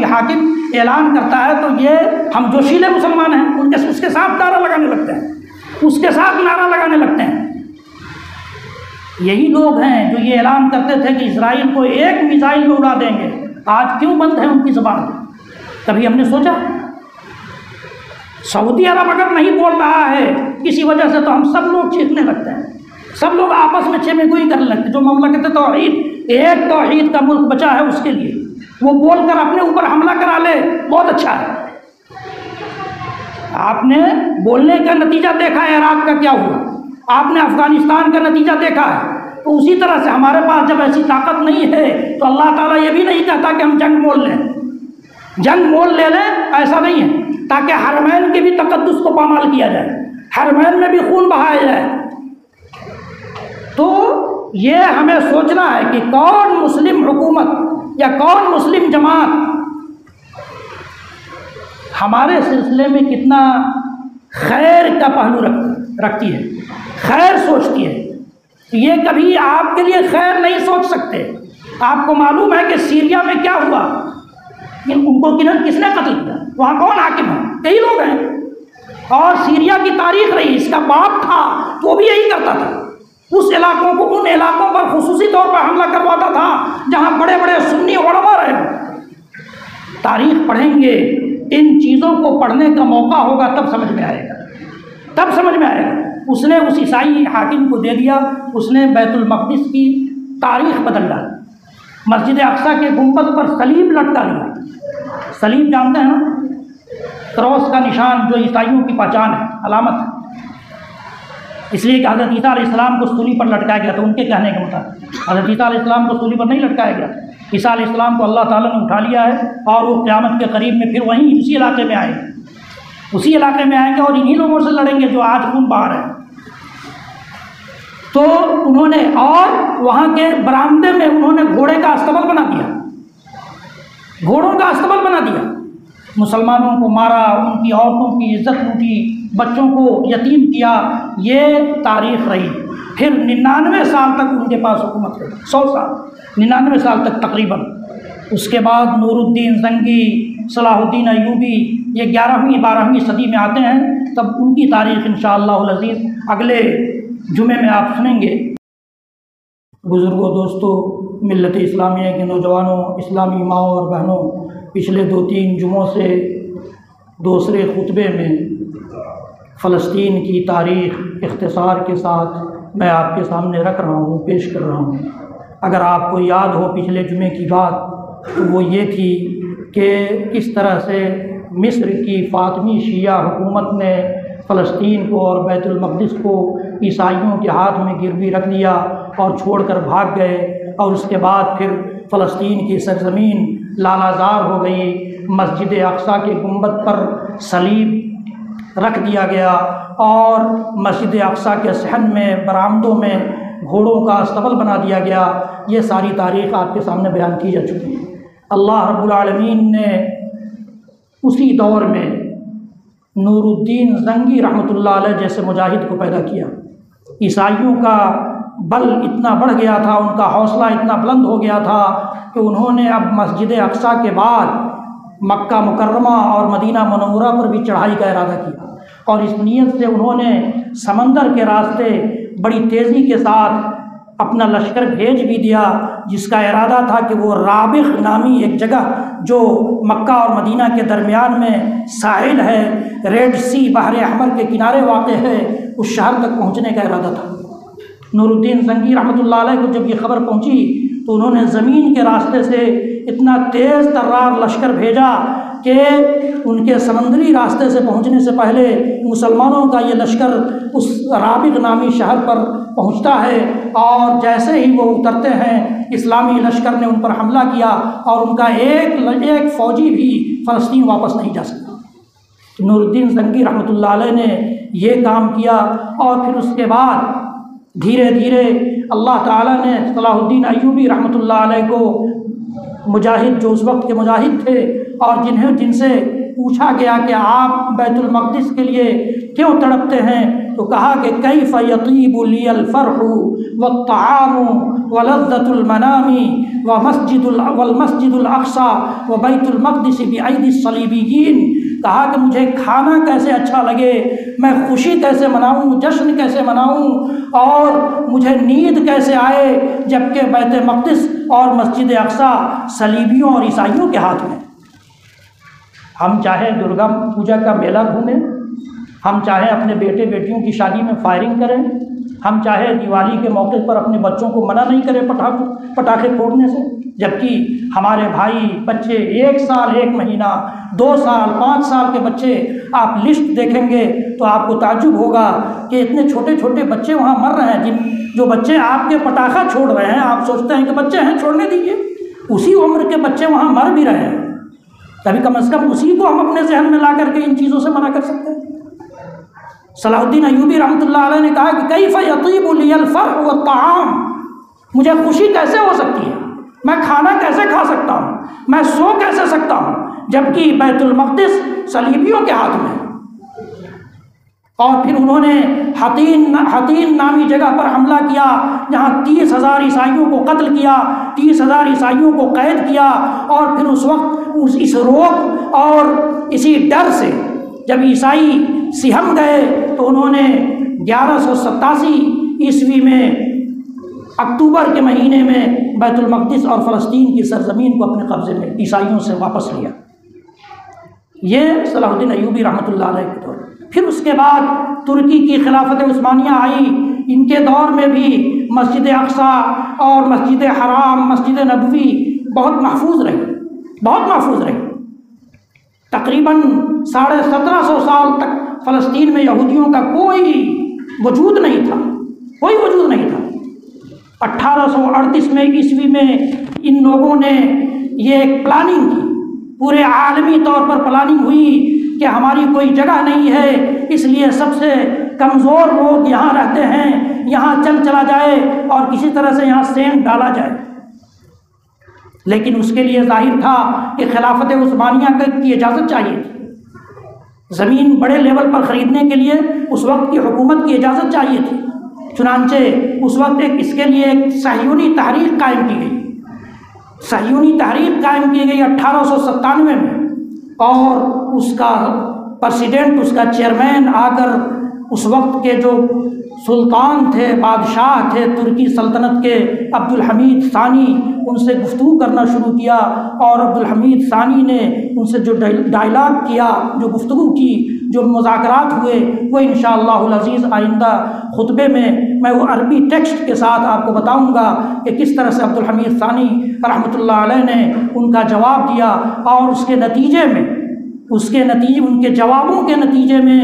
حاکم اعلان کرتا ہے تو یہ ہم جوشیلے مسلمان ہیں اس کے ساتھ نعرہ لگانے لگتے ہیں، اس کے ساتھ نعرہ لگانے لگتے ہیں۔ یہی لوگ ہیں جو یہ اعلان کرتے تھے کہ اسرائیل کو ایک میزائل میں اڑا دیں گے، آج کیوں بند ہے ان کی زبان؟ کبھی ہم نے سوچا؟ سعودی عرب اگر نہیں بول رہا ہے کسی وجہ سے تو ہم سب لوگ چیخنے لگتے ہیں، سب لوگ آپس میں چیمے گوئی کرنے لگتے ہیں۔ جو مملکت توحید، ایک توحید کا ملک بچا ہے، اس کے لیے وہ بول کر اپنے اوپر حملہ کرا لے، بہت اچھا ہے۔ آپ نے بولنے کا نتیجہ دیکھا ہے عراق کا کیا ہوا، آپ نے افغانستان کا نتیجہ دیکھا ہے۔ تو اسی طرح سے ہمارے پاس جب ایسی طاقت نہیں ہے تو اللہ تعالیٰ یہ بھی نہیں کہتا کہ ہم جنگ مول لیں، جنگ مول لے لیں، ایسا نہیں ہے، تاکہ حرمین کے بھی تقدس کو پامال کیا جائے، حرمین میں بھی خون بہایا جائے۔ تو یہ ہمیں سوچنا ہے کہ کون مسلم حکومت یا کون مسلم جماعت ہمارے سلسلے میں کتنا خیر کا پہلو رکھتی ہے، خیر سوچتی ہے۔ یہ کبھی آپ کے لیے خیر نہیں سوچ سکتے۔ آپ کو معلوم ہے کہ سیریا میں کیا ہوا، ان کو کس نے قتل کیا، وہاں کون حاکم ہے؟ کئی لوگ ہیں، اور سیریا کی تاریخ رہی، اس کا باپ تھا تو وہ بھی یہی کرتا تھا، اس علاقوں کو، ان علاقوں پر خصوصی طور پر حملہ کرواتا تھا جہاں بڑے بڑے سنی علماء رہے۔ تاریخ پڑھیں گے، ان چیزوں کو پڑھنے کا موقع ہوگا تب سمجھ میں آئے گا، تب سمجھ میں آئے گا۔ اس نے اس عیسائی حاکم کو دے دیا، اس نے بیت المقدس کی تاریخ بدل ڈالی، مسجد اقصیٰ کے گنبد پر صلیب لٹکا دیا۔ صلیب جانتے ہیں نا، کراس کا نشان جو عیسائیوں کی پہچان ہے، علامت ہے، اس لیے کہ حضرت عیسیٰ علیہ السلام کو سولی پر لٹکایا گیا، تو ان کے کہنے کے مطابق حضرت عیسیٰ علیہ السلام کو سولی پر نہیں لٹکایا گیا، عیسیٰ علیہ السلام کو اللہ تعالیٰ نے اٹھا لیا ہے، اور وہ قیامت کے قریب میں پھر وہیں اسی علاقے میں آئیں گے، اسی علاقے میں آئیں گے اور انہی لوگوں سے لڑیں گے جو آج خون بہا رہے ہیں۔ تو انہوں نے، اور وہاں کے برآمدے میں انہوں نے گھوڑے کا استبل بنا دیا، گھوڑوں کا استبل بنا دیا، مسلمانوں کو مارا، ان کی عورتوں کی عزت لوٹی، بچوں کو یتیم کیا۔ یہ تاریخ رہی۔ پھر 99 سال تک ان کے پاس حکومت رہی، 100 سال، 99 سال تک تقریباً۔ اس کے بعد نور الدین زنگی، صلاح الدین ایوبی، یہ 11ویں 12ویں صدی میں آتے ہیں، تب ان کی تاریخ انشاءاللہ العزیز اگلے جمعے میں آپ سنیں گے۔ بزرگوں، دوستوں، ملت اسلامیہ کے نوجوانوں، اسلامی ماؤں اور بہنوں، پچھلے 2-3 جمعوں سے دوسرے خطبے میں فلسطین کی تاریخ اختصار کے ساتھ میں آپ کے سامنے رکھ رہا ہوں، پیش کر رہا ہوں۔ اگر آپ کو یاد ہو پچھلے جمعے کی بات، تو وہ یہ تھی کہ کس طرح سے مصر کی فاطمی شیعہ حکومت نے فلسطین کو اور بیت المقدس کو عیسائیوں کے ہاتھ میں گروی رکھ دیا اور چھوڑ کر بھاگ گئے، اور اس کے بعد پھر فلسطین کی سرزمین لالہ زار ہو گئی، مسجد اقصیٰ کے گنبد پر صلیب رکھ دیا گیا، اور مسجد اقصیٰ کے صحن میں، برآمدوں میں گھوڑوں کا استبل بنا دیا گیا۔ یہ ساری تاریخ آپ کے سامنے بیان کی جا چکی ہے۔ اللہ رب العالمین نے اسی دور میں نور الدین زنگی رحمۃ اللہ علیہ جیسے مجاہد کو پیدا کیا۔ عیسائیوں کا بل اتنا بڑھ گیا تھا، ان کا حوصلہ اتنا بلند ہو گیا تھا کہ انہوں نے اب مسجد اقصیٰ کے بعد مکہ مکرمہ اور مدینہ منورہ پر بھی چڑھائی کا ارادہ کیا، اور اس نیت سے انہوں نے سمندر کے راستے بڑی تیزی کے ساتھ اپنا لشکر بھیج بھی دیا، جس کا ارادہ تھا کہ وہ رابغ نامی ایک جگہ جو مکہ اور مدینہ کے درمیان میں ساحل ہے، ریڈ سی، بحر احمر کے کنارے واقع ہے، اس شہر تک پہنچنے کا ارادہ تھا۔ نور الدین زنگی رحمۃ اللہ علیہ کو جب یہ خبر پہنچی تو انہوں نے زمین کے راستے سے اتنا تیز ترار لشکر بھیجا کہ ان کے سمندری راستے سے پہنچنے سے پہلے مسلمانوں کا یہ لشکر اس رابغ نامی شہر پر پہنچتا ہے، اور جیسے ہی وہ اترتے ہیں اسلامی لشکر نے ان پر حملہ کیا، اور ان کا ایک فوجی بھی فلسطین واپس نہیں جا سکا۔ نور الدین زنگی رحمۃ اللہ علیہ نے یہ کام کیا، اور پھر اس کے بعد دھیرے دھیرے اللہ تعالیٰ نے صلاح الدین ایوبی رحمۃ اللہ علیہ کو، مجاہد جو اس وقت کے مجاہد تھے اور جن سے پوچھا گیا کہ آپ بیت المقدس کے لیے کیوں تڑپتے ہیں، تو کہا کہ کیف یطیب لی الفرح والطعام ولذۃ المنام والمسجد الاقصی وبیت المقدس بأیدی الصلیبیین۔ کہا کہ مجھے کھانا کیسے اچھا لگے، میں خوشی کیسے مناؤں، جشن کیسے مناؤں، اور مجھے نیند کیسے آئے جبکہ بیت مقدس اور مسجد اقصی صلیبیوں اور عیسائیوں کے ہاتھ میں۔ ہم چاہے درگا پوجا کا میلہ گھومیں، ہم چاہے اپنے بیٹے بیٹیوں کی شادی میں فائرنگ کریں، ہم چاہے دیوالی کے موقع پر اپنے بچوں کو منع نہیں کریں پٹاخے پھوڑنے سے، جبکہ ہمارے بھائی بچے 1 سال 1 مہینہ 2 سال 5 سال کے بچے آپ لسٹ دیکھیں گے تو آپ کو تعجب ہوگا کہ اتنے چھوٹے چھوٹے بچے وہاں مر رہے ہیں۔ جو بچے آپ کے پٹاخہ چھوڑ رہے ہیں، آپ سوچتے ہیں کہ بچے ہیں چھوڑنے دیجیے، اسی عمر کے بچے وہاں مر بھی رہے ہیں، کبھی کم از کم اسی کو ہم اپنے ذہن میں لا کر کے ان چیزوں سے منع کر سکتے ہیں۔ صلاح الدین ایوبی رحمۃ اللہ علیہ نے کہا کہ کیف یطیب لی الفرح والطعام، مجھے خوشی کیسے ہو سکتی ہے، میں کھانا کیسے کھا سکتا ہوں، میں سو کیسے سکتا ہوں جبکہ بیت المقدس صلیبیوں کے ہاتھ میں۔ اور پھر انہوں نے حطین نامی جگہ پر حملہ کیا جہاں 30,000 عیسائیوں کو قتل کیا، 30,000 عیسائیوں کو قید کیا، اور پھر اس وقت اس رعب اور اسی ڈر سے جب عیسائی سہم گئے تو انہوں نے 1187 عیسوی میں اکتوبر کے مہینے میں بیت المقدس اور فلسطین کی سرزمین کو اپنے قبضے میں عیسائیوں سے واپس لیا۔ یہ صلاح الدین ایوبی رحمۃ اللہ علیہ کے دور۔ پھر اس کے بعد ترکی کی خلافت عثمانیہ آئی، ان کے دور میں بھی مسجد اقصی اور مسجد حرام، مسجد نبوی بہت محفوظ رہی۔ تقریباً 1750 سال تک فلسطین میں یہودیوں کا کوئی وجود نہیں تھا۔ 1838 میں عیسوی میں ان لوگوں نے یہ ایک پلاننگ کی، پورے عالمی طور پر پلاننگ ہوئی کہ ہماری کوئی جگہ نہیں ہے، اس لیے سب سے کمزور لوگ یہاں رہتے ہیں، یہاں چلا جائے اور کسی طرح سے یہاں سینٹ ڈالا جائے۔ لیکن اس کے لیے ظاہر تھا کہ خلافت عثمانیہ کی اجازت چاہیے تھی، زمین بڑے لیول پر خریدنے کے لیے اس وقت کی حکومت کی اجازت چاہیے تھی۔ چنانچہ اس وقت اس کے لیے ایک صہیونی تحریک قائم کی گئی، 1897 میں، اور اس کا پریزیڈنٹ، اس کا چیئرمین آ کر اس وقت کے جو سلطان تھے، بادشاہ تھے ترکی سلطنت کے، عبدالحمید ثانی، ان سے گفتگو کرنا شروع کیا، اور عبدالحمید ثانی نے ان سے جو ڈائلاگ کیا، جو گفتگو کی، جو مذاکرات ہوئے، وہ انشاءاللہ العزیز آئندہ خطبے میں وہ عربی ٹیکسٹ کے ساتھ آپ کو بتاؤں گا کہ کس طرح سے عبدالحمید ثانی رحمۃ اللہ علیہ نے ان کا جواب دیا، اور اس کے نتیجے میں ان کے جوابوں کے نتیجے میں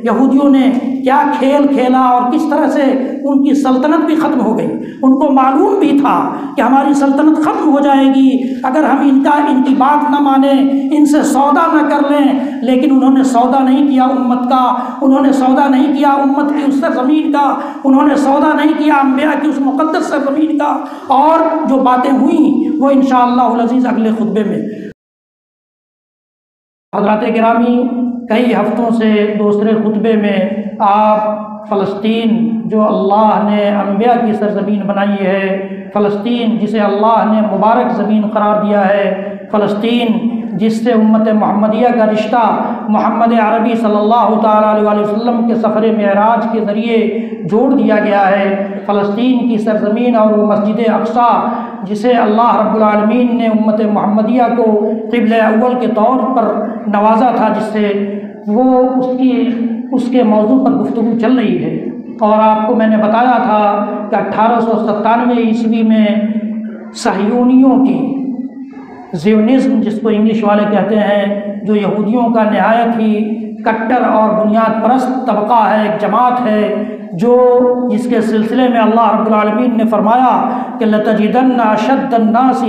یہودیوں نے کیا کھیل کھیلا اور کس طرح سے ان کی سلطنت بھی ختم ہو گئی۔ ان کو معلوم بھی تھا کہ ہماری سلطنت ختم ہو جائے گی اگر ہم ان کی بات نہ مانیں، ان سے سودا نہ کر لیں، لیکن انہوں نے سودا نہیں کیا امت کا، انہوں نے سودا نہیں کیا امت کی اس سرزمین کا، انہوں نے سودا نہیں کیا انبیاء کی اس مقدس سرزمین کا، اور جو باتیں ہوئیں وہ انشاءاللہ العزیز اگلے خطبے میں۔ حضرات گرامی، کئی ہفتوں سے دوسرے خطبے میں آپ فلسطین جو اللہ نے انبیاء کی سرزمین بنائی ہے، فلسطین جسے اللہ نے مبارک زمین قرار دیا ہے، فلسطین جس سے امت محمدیہ کا رشتہ محمد عربی صلی اللہ تعالیٰ علیہ وسلم کے سفر معراج کے ذریعے جوڑ دیا گیا ہے، فلسطین کی سرزمین اور وہ مسجد اقصی جسے اللہ رب العالمین نے امت محمدیہ کو قبلہ اول کے طور پر نوازا تھا، جس سے وہ اس کے موضوع پر گفتگو چل رہی ہے۔ اور آپ کو میں نے بتایا تھا کہ 1897 عیسوی میں صہیونیوں کی، زیونزم جس کو انگلش والے کہتے ہیں، جو یہودیوں کا نہایت ہی کٹر اور بنیاد پرست طبقہ ہے، ایک جماعت ہے، جس کے سلسلے میں اللہ رب العالمین نے فرمایا کہ لَتَجِدَنَّ أَشَدَّ النَّاسِ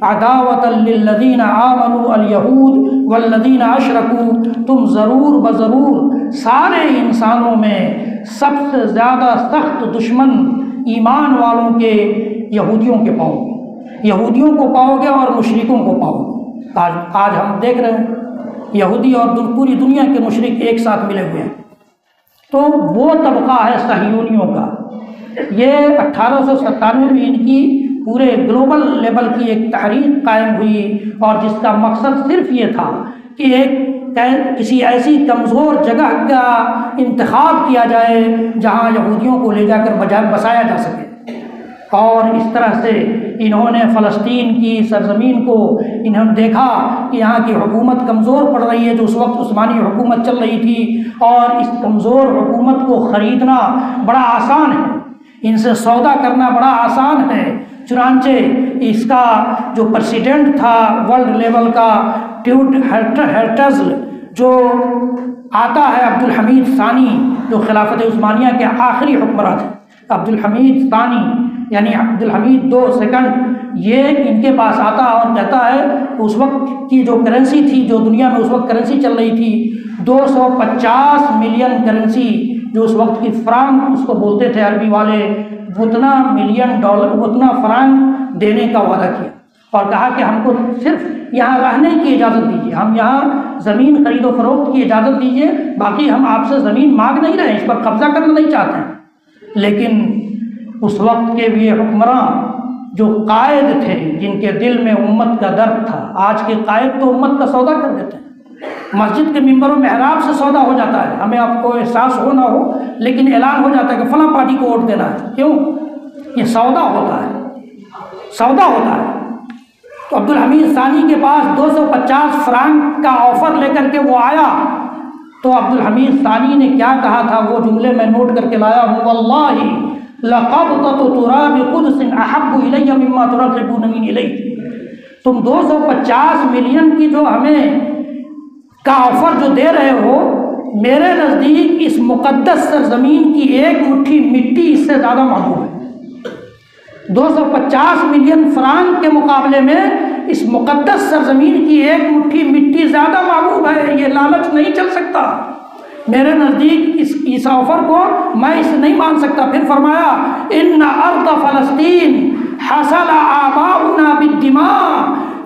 عَدَاوَةً لِلَّذِينَ آمَنُوا الْيَهُودُ وَالَّذِينَ أَشْرَكُوا، تم ضرور سارے انسانوں میں سب سے زیادہ سخت دشمن ایمان والوں کے یہودیوں کو پاؤ گے اور مشرکوں کو پاؤ گے۔ آج ہم دیکھ رہے ہیں یہودی اور پوری دنیا کے مشرک ایک ساتھ ملے ہوئے ہیں۔ تو وہ طبقہ ہے صہیونیوں کا۔ یہ 1897 میں ان کی پورے گلوبل لیول کی ایک تحریک قائم ہوئی، اور جس کا مقصد صرف یہ تھا کہ کسی ایسی کمزور جگہ کا انتخاب کیا جائے جہاں یہودیوں کو لے جا کر بسایا جا سکے۔ اور اس طرح سے انہوں نے فلسطین کی سرزمین کو انہوں نے دیکھا کہ یہاں کی حکومت کمزور پڑ رہی ہے، جو اس وقت عثمانی حکومت چل رہی تھی، اور اس کمزور حکومت کو خریدنا بڑا آسان ہے، ان سے سودا کرنا بڑا آسان ہے۔ چنانچہ اس کا جو پریسیڈنٹ تھا ورلڈ لیول کا ٹیوٹ ہرٹزل، جو آتا ہے عبدالحمید ثانی، جو خلافت عثمانیہ کے آخری حکمراں تھے، عبدالحمید ثانی یعنی عبدالحمید سیکنڈ، یہ ان کے پاس آتا اور کہتا ہے اس وقت کی جو کرنسی تھی، جو دنیا میں اس وقت کرنسی چل رہی تھی 250 ملین کرنسی، جو اس وقت کی فرانک اس کو بولتے تھے عربی والے، اتنا ملین ڈالر، اتنا فرانک دینے کا وعدہ کیا، اور کہا کہ ہم کو صرف یہاں رہنے کی اجازت دیجیے، ہم یہاں زمین خرید و فروخت کی اجازت دیجیے، باقی ہم آپ سے زمین مانگ نہیں رہے، اس پر قبضہ کرنا نہیں چاہتے ہیں۔ لیکن اس وقت کے بھی حکمراں جو قائد تھے، جن کے دل میں امت کا درد تھا، آج کے قائد تو امت کا سودا کر دیتے ہیں، مسجد کے ممبر و محراب سے سودا ہو جاتا ہے، ہمیں آپ کو احساس ہو نہ ہو لیکن اعلان ہو جاتا ہے کہ فلاں پارٹی کو ووٹ دینا ہے۔ کیوں؟ یہ سودا ہوتا ہے، سودا ہوتا ہے۔ تو عبدالحمید ثانی کے پاس 250 فرانک کا آفر لے کر کے وہ آیا، تو عبدالحمید ثانی نے کیا کہا تھا وہ جملے میں نوٹ کر کے لایا ہوں، واللہ لقبضۃ تراب قدس احب الی مما ترغبون من الی۔ تم 250 ملین کی جو ہمیں کا آفر جو دے رہے ہو، میرے نزدیک اس مقدس سرزمین کی ایک مٹھی مٹی اس سے زیادہ محبوب ہے۔ 250 ملین فرانک کے مقابلے میں اس مقدس سرزمین کی ایک مٹھی مٹی زیادہ محبوب ہے، یہ لالچ نہیں چل سکتا میرے نزدیک، اس آفر کو میں اسے نہیں مان سکتا۔ پھر فرمایا ان ارض فلسطین حصل آباؤنا بالدماء،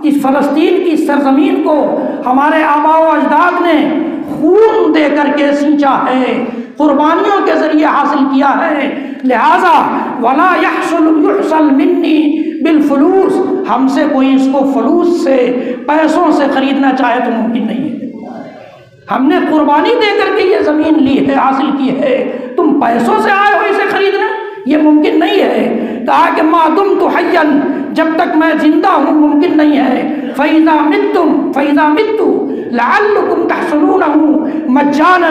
اس فلسطین کی سرزمین کو ہمارے آباء و اجداد نے خون دے کر کے سینچا ہے، قربانیوں کے ذریعے حاصل کیا ہے، لہذا ولا یحصل منی بالفلوس، ہم سے کوئی اس کو فلوس سے، پیسوں سے خریدنا چاہے تو ممکن نہیں ہے۔ ہم نے قربانی دے کر کے یہ زمین لی ہے، حاصل کی ہے، تم پیسوں سے آئے ہو اسے خریدنے، یہ ممکن نہیں ہے۔ کہا کہ ما دمت حیا، جب تک میں زندہ ہوں ممکن نہیں ہے۔ فإذا مت لعلكم تحصلونه مجانا،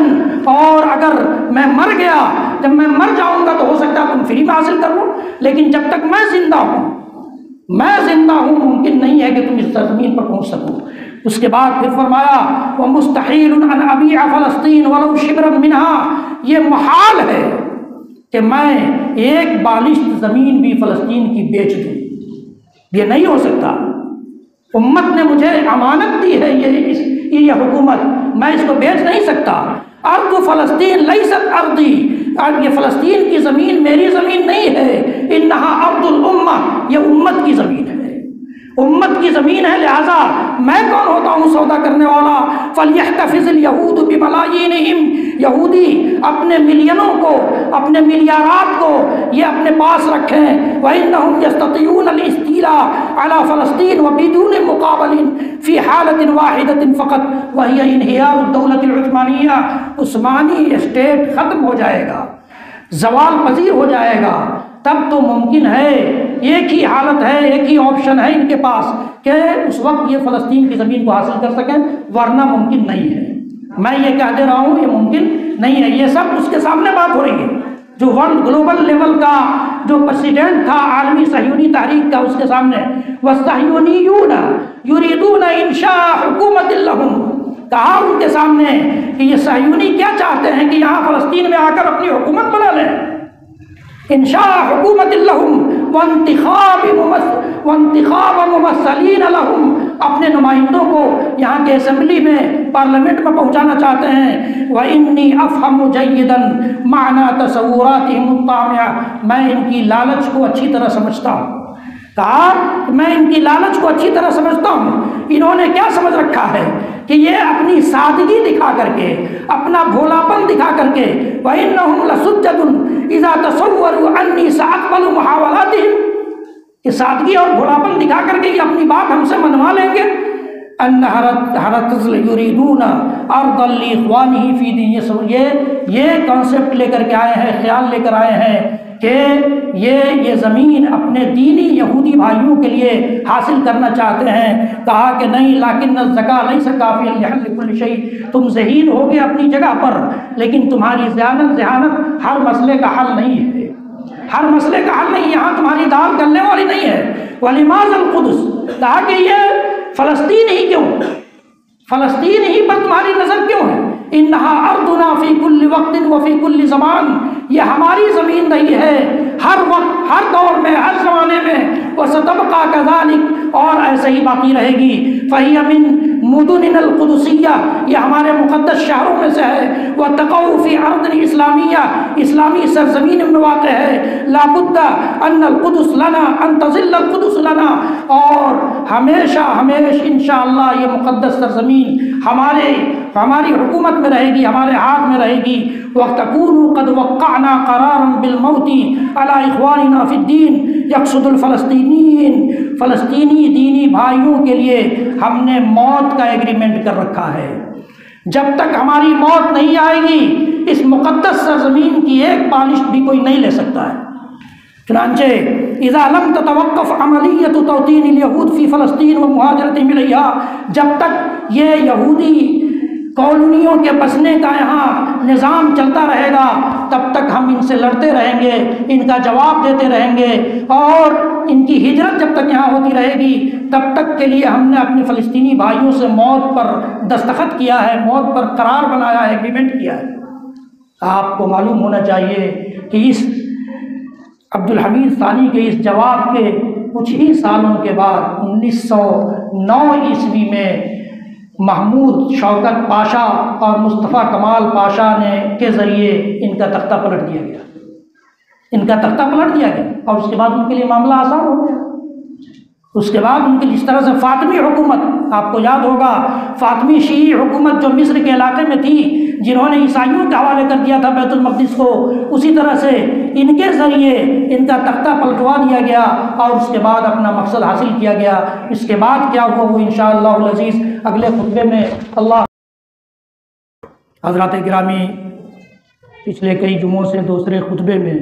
اور اگر میں مر گیا، جب میں مر جاؤں گا تو ہو سکتا ہے تم فری میں حاصل کر لو، لیکن جب تک میں زندہ ہوں ممکن نہیں ہے کہ تم اس سرزمین پر پہنچ سکو۔ اس کے بعد پھر فرمایا وَمُسْتَحِيلٌ أَنْ أَبِيعَ فَلَسْطِينَ وَلَوْ شِبْرًا مِنْهَا، یہ محال ہے کہ میں ایک بالشت زمین بھی فلسطین کی بیچ دوں، یہ نہیں ہو سکتا۔ امت نے مجھے امانت دی ہے یہ حکومت، میں اس کو بیچ نہیں سکتا۔ ارض فلسطین لیست ارضی، یہ فلسطین کی زمین میری زمین نہیں ہے، انہا ارض الامہ، یہ امت کی زمین ہے، امت کی زمین ہے، لہذا میں کون ہوتا ہوں سودا کرنے والا۔ فَلْيَحْتَفِظِ الْيَهُودُ بِمَلَائِنِهِمْ، یہودی اپنے ملینوں کو، اپنے ملیارات کو یہ اپنے پاس رکھیں۔ وَإِنَّهُمْ يَسْتَطِيعُونَ الْإِسْتِيلَاءَ عَلَى فَلَسْطِينَ وَبِدُونِ مُقَابَلٍ فِي حَالَةٍ وَاحِدَةٍ فَقَط وَهِيَ انْهِيَارُ الدَّوْلَةِ الْعُثْمَانِيَّةِ، عثمانی اسٹیٹ ختم ہو جائے گا، زوال پذیر ہو جائے گا، تب تو ممکن ہے، ایک ہی حالت ہے، ایک ہی آپشن ہے ان کے پاس کہ اس وقت یہ فلسطین کی زمین کو حاصل کر سکیں، ورنہ ممکن نہیں ہے۔ میں یہ کہہ دے رہا ہوں یہ ممکن نہیں ہے، یہ سب اس کے سامنے بات ہو رہی ہے۔ جو ورلڈ گلوبل لیول کا جو پریسیڈنٹ تھا عالمی صہیونی تحریک کا، اس کے سامنے وَالصَّهْيُونِيُّونَ يُرِيدُونَ إِنشَاءَ حُکُومَةٍ لَهُمْ، کہا ان کے سامنے کہ یہ صہیونی کیا چاہتے ہیں کہ یہاں فلسطین میں آ کر اپنی حکومت بنا لیں، انشاء حکومت لہم وانتخاب ممثلین لہم، اپنے نمائندوں کو یہاں کے اسمبلی میں، پارلیمنٹ میں پہنچانا چاہتے ہیں۔ وَإِنِّي أَفْهَمُ جَيِّدًا مَعْنَى تَصَوُّرَاتِهِمُ الطَّامِعَةِ، میں ان کی لالچ کو اچھی طرح سمجھتا ہوں کہا کہ میں ان کی لالچ کو اچھی طرح سمجھتا ہوں. انہوں نے کیا سمجھ رکھا ہے کہ یہ اپنی سادگی دکھا کر کے، اپنا بھولاپن دکھا کر کے وَإِنَّهُمْ لَسُجَّدٌ إِذَا تَصَوَّرُوا أَنِّي سَأَقْبَلُ مُحَاوَلَاتِهِمْ، کہ سادگی اور بھولاپن دکھا کر کے یہ اپنی بات ہم سے منوا لیں گے. يُرِيدُونَ أَرْضًا لِإِخْوَانِهِ فِي دِينِهِ، یہ کانسیپٹ لے کر کے آئے ہیں، خیال لے کر آئے ہیں کہ یہ زمین اپنے دینی یہودی بھائیوں کے لیے حاصل کرنا چاہتے ہیں. کہا کہ نہیں، لیکن الزکاۃ لیس کافیا لحل کل شیء، تم ذہین ہو گے اپنی جگہ پر، لیکن تمہاری ذہانت ہر مسئلے کا حل نہیں ہے، ہر مسئلے کا حل نہیں. یہاں تمہاری دال گلنے والی نہیں ہے. وَلِمَاذَا الْقُدُسُ، کہا کہ یہ فلسطین ہی کیوں، فلسطین ہی پر تمہاری نظر کیوں ہے؟ انہا ارضنا فی کل وقت و فی کل زمان، یہ ہماری زمین رہی ہے ہر وقت، ہر دور میں، ہر زمانے میں. وستبقى كذلك، اور ایسے ہی باقی رہے گی. فہی من مدن القدسیہ، یہ ہمارے مقدس شہروں میں سے ہے. وتقع فی ارض اسلامیہ، اسلامی سرزمین میں واقع ہے. لا بد ان القدس لنا، ان تظل القدس لنا، اور ہمیشہ انشاءاللہ یہ مقدس سرزمین ہماری حکومت میں رہے گی، ہمارے ہاتھ میں رہے گی. وَتَكُونُ قَدْ وَقَّعْنَا قَرَارًا بِالْمَوْتِ عَلَىٰ إِخْوَانِنَا فِي الدِّينِ يَقْصُدُ الْفَلَسْطِينِيِّينَ، فلسطینی دینی بھائیوں کے لیے ہم نے موت کا ایگریمنٹ کر رکھا ہے. جب تک ہماری موت نہیں آئے گی اس مقدس سرزمین کی ایک بالشت بھی کوئی نہیں لے سکتا ہے. چنانچہ اذا لم تتوقف عملیت توطین الیہود فی فلسطین و مہاجرتہم الیہا، جب تک یہ یہودی کالونیوں کے بسنے کا یہاں نظام چلتا رہے گا تب تک ہم ان سے لڑتے رہیں گے، ان کا جواب دیتے رہیں گے، اور ان کی ہجرت جب تک یہاں ہوتی رہے گی تب تک کے لیے ہم نے اپنے فلسطینی بھائیوں سے موت پر دستخط کیا ہے، موت پر قرار بنایا ہے، ایگریمنٹ کیا ہے. آپ کو معلوم ہونا چاہیے کہ اس عبدالحمید ثانی کے اس جواب کے کچھ ہی سالوں کے بعد 1909 عیسوی میں محمود شوکت پاشا اور مصطفیٰ کمال پاشا کے ذریعے ان کا تختہ پلٹ دیا گیا، ان کا تختہ پلٹ دیا گیا، اور اس کے بعد ان کے لیے معاملہ آسان ہو گیا. اس کے بعد ان کی جس طرح سے فاطمی حکومت، آپ کو یاد ہوگا فاطمی شیعی حکومت جو مصر کے علاقے میں تھی، جنہوں نے عیسائیوں کے حوالے کر دیا تھا بیت المقدس کو، اسی طرح سے ان کے ذریعے ان کا تختہ پلٹوا دیا گیا اور اس کے بعد اپنا مقصد حاصل کیا گیا. اس کے بعد کیا ہوا وہ انشاءاللہ العزیز اگلے خطبے میں اللہ. حضرات گرامی، پچھلے کئی جمعوں سے دوسرے خطبے میں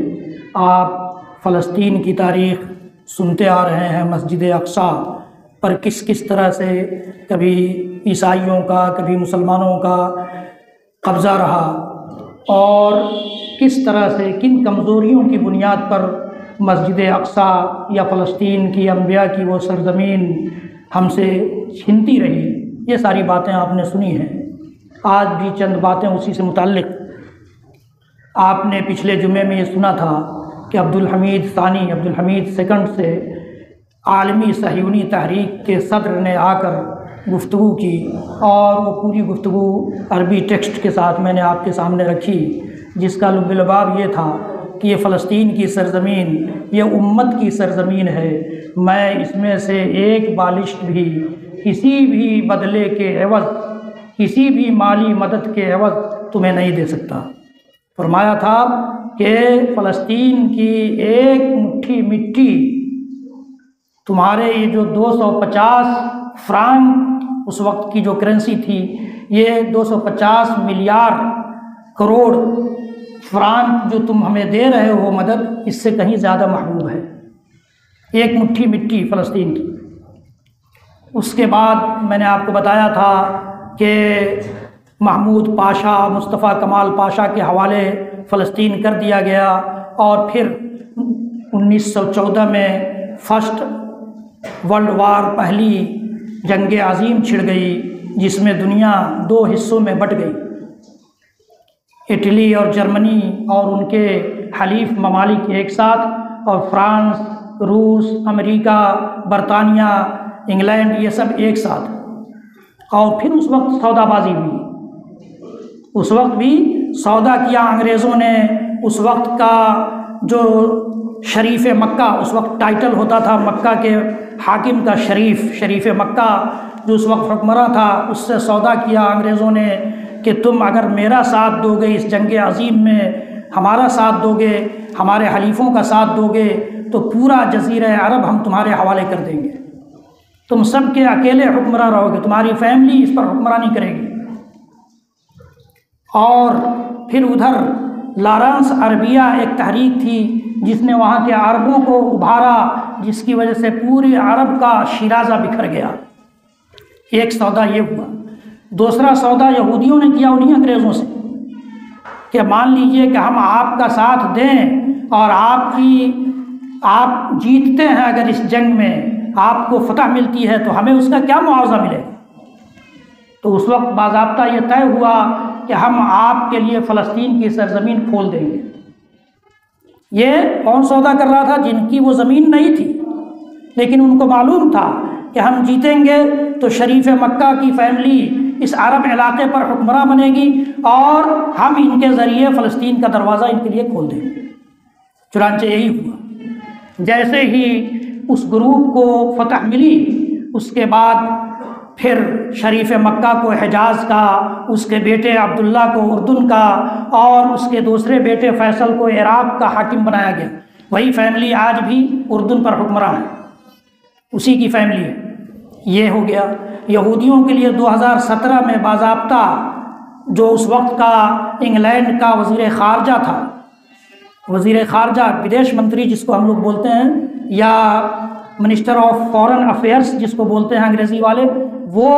آپ فلسطین کی تاریخ سنتے آ رہے ہیں. مسجد اقصیٰ پر کس طرح سے کبھی عیسائیوں کا کبھی مسلمانوں کا قبضہ رہا، اور کس طرح سے کن کمزوریوں کی بنیاد پر مسجد اقصیٰ یا فلسطین کی انبیاء کی وہ سرزمین ہم سے چھنتی رہی. یہ ساری باتیں آپ نے سنی ہیں. آج بھی چند باتیں اسی سے متعلق. آپ نے پچھلے جمعے میں یہ سنا تھا کہ عبدالحمید ثانی، عبدالحمید سیکنڈ سے عالمی صہیونی تحریک کے صدر نے آ کر گفتگو کی، اور وہ پوری گفتگو عربی ٹیکسٹ کے ساتھ میں نے آپ کے سامنے رکھی، جس کا لب لباب یہ تھا کہ یہ فلسطین کی سرزمین یہ امت کی سرزمین ہے. میں اس میں سے ایک بالشت بھی کسی بھی بدلے کے عوض، کسی بھی مالی مدد کے عوض تمہیں نہیں دے سکتا. فرمایا تھا کہ فلسطین کی ایک مٹھی مٹی، تمہارے یہ جو 250 فرانک اس وقت کی جو کرنسی تھی، یہ 250 ملیارڈ کروڑ فرانک جو تم ہمیں دے رہے ہو مدد، اس سے کہیں زیادہ محبوب ہے ایک مٹھی مٹی فلسطین کی. اس کے بعد میں نے آپ کو بتایا تھا کہ محمود پاشا، مصطفیٰ کمال پاشا کے حوالے فلسطین کر دیا گیا، اور پھر 1914 میں فرسٹ ورلڈ وار، پہلی جنگ عظیم چھڑ گئی، جس میں دنیا 2 حصوں میں بٹ گئی. اٹلی اور جرمنی اور ان کے حلیف ممالک ایک ساتھ، اور فرانس، روس، امریکہ، برطانیہ، انگلینڈ، یہ سب ایک ساتھ. اور پھر اس وقت سودا بازی ہوئی، اس وقت بھی سودا کیا انگریزوں نے. اس وقت کا جو شریف مکہ، اس وقت ٹائٹل ہوتا تھا مکہ کے حاکم کا شریف مکہ، جو اس وقت حکمراں تھا، اس سے سودا کیا انگریزوں نے کہ تم اگر میرا ساتھ دو گے اس جنگ عظیم میں، ہمارا ساتھ دو گے، ہمارے حلیفوں کا ساتھ دو گے، تو پورا جزیرہ عرب ہم تمہارے حوالے کر دیں گے، تم سب کے اکیلے حکمراں رہو گے، تمہاری فیملی اس پر حکمرانی کرے گی۔ اور پھر ادھر لارنس عربیہ ایک تحریک تھی جس نے وہاں کے عربوں کو ابھارا، جس کی وجہ سے پوری عرب کا شیرازہ بکھر گیا۔ ایک سودا یہ ہوا۔ دوسرا سودا یہودیوں نے کیا انہیں انگریزوں سے کہ مان لیجئے کہ ہم آپ کا ساتھ دیں اور آپ جیتتے ہیں، اگر اس جنگ میں آپ کو فتح ملتی ہے تو ہمیں اس کا کیا معاوضہ ملے گا؟ تو اس وقت باضابطہ یہ طے ہوا کہ ہم آپ کے لیے فلسطین کی سرزمین کھول دیں گے۔ یہ کون سودا کر رہا تھا؟ جن کی وہ زمین نہیں تھی، لیکن ان کو معلوم تھا کہ ہم جیتیں گے تو شریف مکہ کی فیملی اس عرب علاقے پر حکمراں بنے گی اور ہم ان کے ذریعے فلسطین کا دروازہ ان کے لیے کھول دیں گے۔ چنانچہ یہی ہوا۔ جیسے ہی اس گروپ کو فتح ملی، اس کے بعد پھر شریف مکہ کو حجاز کا، اس کے بیٹے عبداللہ کو اردن کا، اور اس کے دوسرے بیٹے فیصل کو عراق کا حاکم بنایا گیا۔ وہی فیملی آج بھی اردن پر حکمراں ہے، اسی کی فیملی ہے۔ یہ ہو گیا۔ یہودیوں کے لیے 2017 میں باضابطہ جو اس وقت کا انگلینڈ کا وزیر خارجہ تھا، وزیر خارجہ بدیش منتری جس کو ہم لوگ بولتے ہیں، یا منسٹر آف فورن افیئرس جس کو بولتے ہیں انگریزی والے، وہ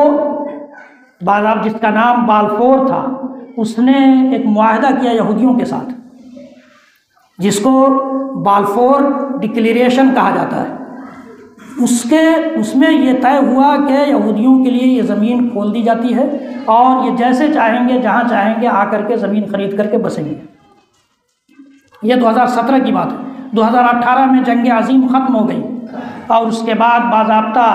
جس کا نام بالفور تھا، اس نے ایک معاہدہ کیا یہودیوں کے ساتھ جس کو بالفور ڈکلیریشن کہا جاتا ہے۔ اس میں یہ طے ہوا کہ یہودیوں کے لیے یہ زمین کھول دی جاتی ہے اور یہ جیسے چاہیں گے جہاں چاہیں گے آ کر کے زمین خرید کر کے بسیں گے۔ یہ 2017 کی بات ہے۔ 2018 میں جنگ عظیم ختم ہو گئی اور اس کے بعد باضابطہ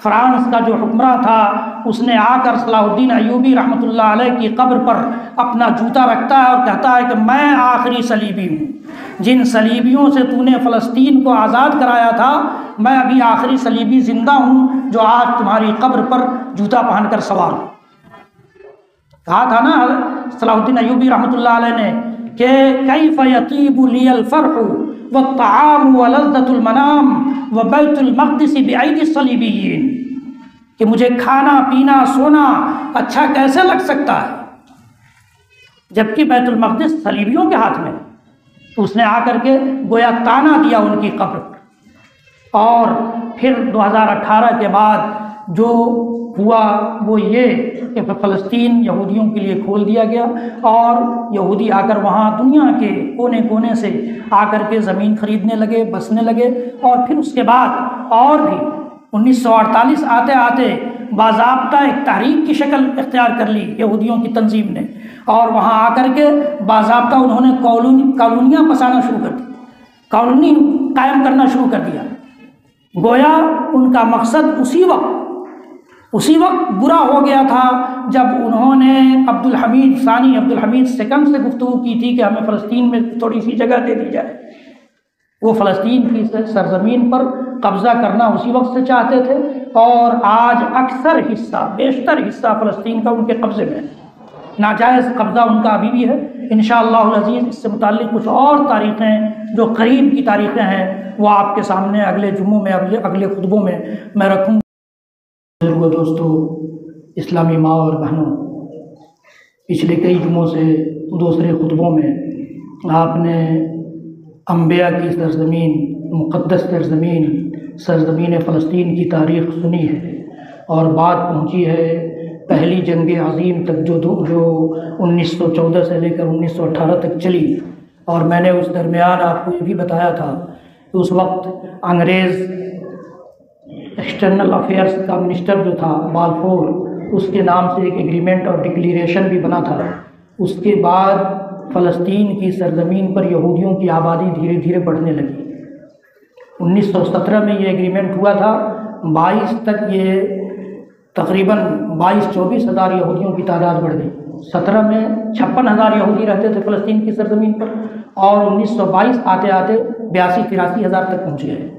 فرانس کا جو حکمراں تھا اس نے آ کر صلاح الدین ایوبی رحمۃ اللہ علیہ کی قبر پر اپنا جوتا رکھتا ہے اور کہتا ہے کہ میں آخری صلیبی ہوں، جن صلیبیوں سے تو نے فلسطین کو آزاد کرایا تھا، میں ابھی آخری صلیبی زندہ ہوں جو آج تمہاری قبر پر جوتا پہن کر سوار ہوں۔ کہا تھا نا صلاح الدین ایوبی رحمۃ اللہ علیہ نے کہ کیف یطیب لی الفرح والطعام ولذۃ المنام وبیت المقدس بأیدی الصلیبیین، کہ مجھے کھانا پینا سونا اچھا کیسے لگ سکتا ہے جبکہ بیت المقدس صلیبیوں کے ہاتھ میں۔ تو اس نے آ کر کے گویا تانا دیا ان کی قبر پر۔ اور پھر 2018 کے بعد جو ہوا وہ یہ کہ فلسطین یہودیوں کے لیے کھول دیا گیا اور یہودی آ کر وہاں دنیا کے کونے کونے سے آ کر کے زمین خریدنے لگے، بسنے لگے۔ اور پھر اس کے بعد اور بھی 1948 آتے آتے باضابطہ ایک تحریک کی شکل اختیار کر لی یہودیوں کی تنظیم نے، اور وہاں آ کر کے باضابطہ انہوں نے کالونیاں بسانا شروع کر دی، کالونی قائم کرنا شروع کر دیا۔ گویا ان کا مقصد اسی وقت برا ہو گیا تھا جب انہوں نے عبدالحمید سیکنڈ سے گفتگو کی تھی کہ ہمیں فلسطین میں تھوڑی سی جگہ دے دی جائے۔ وہ فلسطین کی سرزمین پر قبضہ کرنا اسی وقت سے چاہتے تھے، اور آج بیشتر حصہ فلسطین کا ان کے قبضے میں ہے۔ ناجائز قبضہ ان کا ابھی بھی ہے۔ انشاءاللہ العزیز اس سے متعلق کچھ اور تاریخیں جو قریب کی تاریخیں ہیں وہ آپ کے سامنے اگلے جمعوں میں اگلے خطبوں میں رکھوں گا۔ بزرگوں، دوستو، اسلامی ماں اور بہنوں، پچھلے کئی جمعوں سے دوسرے خطبوں میں آپ نے انبیاء کی سرزمین، مقدس سرزمین فلسطین کی تاریخ سنی ہے، اور بات پہنچی ہے پہلی جنگ عظیم تک جو 1914 سے لے کر 1918 تک چلی۔ اور میں نے اس درمیان آپ کو یہ بھی بتایا تھا کہ اس وقت انگریز ایکسٹرنل افیئرس کا منسٹر جو تھا بالفور، اس کے نام سے ایک ایگریمنٹ اور ڈکلیریشن بھی بنا تھا۔ اس کے بعد فلسطین کی سرزمین پر یہودیوں کی آبادی دھیرے دھیرے بڑھنے لگی۔ 1917 میں یہ ایگریمنٹ ہوا تھا، 22 تک یہ تقریباً 22-24 ہزار یہودیوں کی تعداد بڑھ گئی۔ 1917 میں 56,000 یہودی رہتے تھے فلسطین کی سرزمین پر، اور 1922 آتے آتے 82-83 ہزار تک پہنچ گئے۔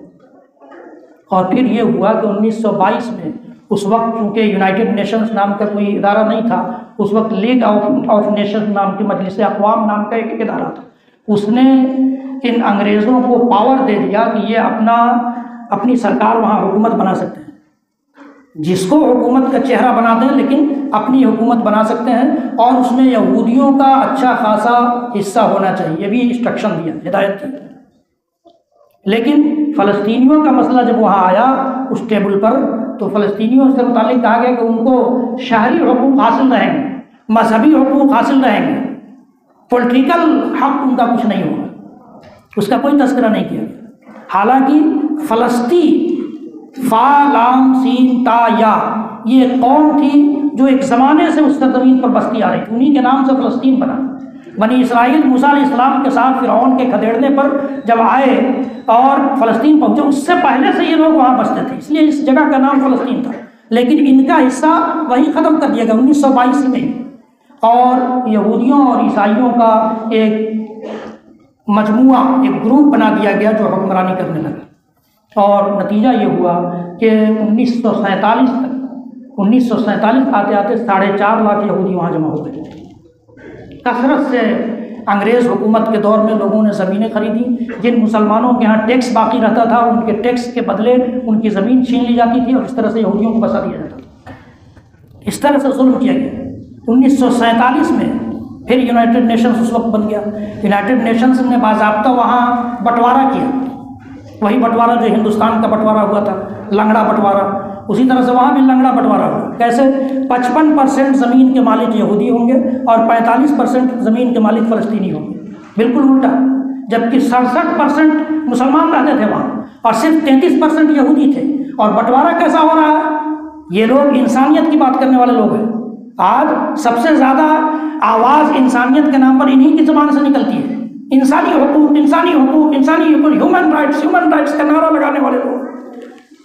اور پھر یہ ہوا کہ 1922 میں اس وقت چونکہ یونائٹڈ نیشنز نام کا کوئی ادارہ نہیں تھا، اس وقت لیگ آف نیشنز نام کی مجلس اقوام نام کا ایک ادارہ تھا، اس نے ان انگریزوں کو پاور دے دیا کہ یہ اپنی سرکار وہاں حکومت بنا سکتے ہیں، جس کو حکومت کا چہرہ بنا دیں لیکن اپنی حکومت بنا سکتے ہیں، اور اس میں یہودیوں کا اچھا خاصا حصہ ہونا چاہیے، یہ بھی انسٹرکشن دیا، ہدایت کی۔ لیکن فلسطینیوں کا مسئلہ جب وہاں آیا اس ٹیبل پر، تو فلسطینیوں سے متعلق کہا گیا کہ ان کو شہری حقوق حاصل رہیں گے، مذہبی حقوق حاصل رہیں گے، پولیٹیکل حق ان کا کچھ نہیں ہوگا، اس کا کوئی تذکرہ نہیں کیا گیا۔ حالانکہ فلسطین، فا لام سین تا یا، یہ قوم تھی جو ایک زمانے سے اس سرزمین پر بستی آ رہی تھی، انہی کے نام سے فلسطین بنا۔ بنی اسرائیل موسیٰ علیہ السلام کے ساتھ فرعون کے کھدیڑنے پر جب آئے اور فلسطین پہنچے، اس سے پہلے سے یہ لوگ وہاں بستے تھے، اس لیے اس جگہ کا نام فلسطین تھا، لیکن ان کا حصہ وہیں ختم کر دیا گیا 1922 میں، اور یہودیوں اور عیسائیوں کا ایک مجموعہ، ایک گروپ بنا دیا گیا جو حکمرانی کرنے لگا، اور نتیجہ یہ ہوا کہ 1947 آتے آتے 4.5 لاکھ یہودی وہاں جمع ہو گئے۔ کثرت سے انگریز حکومت کے دور میں لوگوں نے زمینیں خریدی، جن مسلمانوں کے ہاں ٹیکس باقی رہتا تھا ان کے ٹیکس کے بدلے ان کی زمین چھین لی جاتی تھی، اور اس طرح سے یہودیوں کو بسا دیا جاتا تھا، اس طرح سے ظلم کیا گیا۔ 1947 میں پھر یونائٹڈ نیشنز اس وقت بن گیا، یونائٹڈ نیشنز نے باضابطہ وہاں بٹوارہ کیا، وہی بٹوارہ جو ہندوستان کا بٹوارہ ہوا تھا، لنگڑا بٹوارہ، اسی طرح سے وہاں بھی لنگڑا بٹوارہ ہوا۔ کیسے؟ 55% زمین کے مالک یہودی ہوں گے اور 45% زمین کے مالک فلسطینی ہوں گے، بالکل الٹا، جبکہ 67% مسلمان رہتے تھے وہاں اور صرف 33% یہودی تھے۔ اور بٹوارہ کیسا ہو رہا ہے؟ یہ لوگ انسانیت کی بات کرنے والے لوگ ہیں، آج سب سے زیادہ آواز انسانیت کے نام پر انہی کی زبان سے نکلتی ہے، انسانی حقوق، انسانی حقوق، انسانی حقوق، ہیومن رائٹس کا نعرہ لگانے والے لوگ۔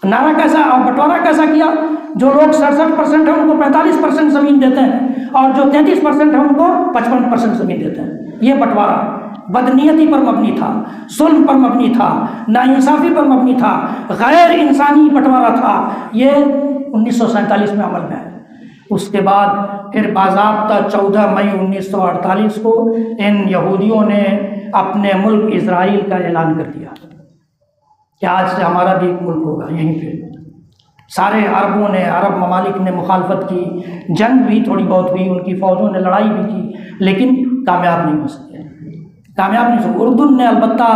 نعرہ کیسا اور بٹوارہ کیسا کیا؟ جو لوگ 67% ہیں ان کو 45% زمین دیتے ہیں، اور جو 33% ہیں ان کو 55% زمین دیتے ہیں۔ یہ بٹوارہ بدنیتی پر مبنی تھا، ظلم پر مبنی تھا، ناانصافی پر مبنی تھا، غیر انسانی بٹوارہ تھا، یہ 1947 میں عمل میں ہے۔ اس کے بعد پھر باضابطہ 14 مئی 1948 کو ان یہودیوں نے اپنے ملک اسرائیل کا اعلان کر دیا کہ آج سے ہمارا بھی ایک ملک ہوگا یہیں پہ۔ سارے عرب ممالک نے مخالفت کی، جنگ بھی تھوڑی بہت ہوئی، ان کی فوجوں نے لڑائی بھی کی، لیکن کامیاب نہیں ہو سکے، اردن نے البتہ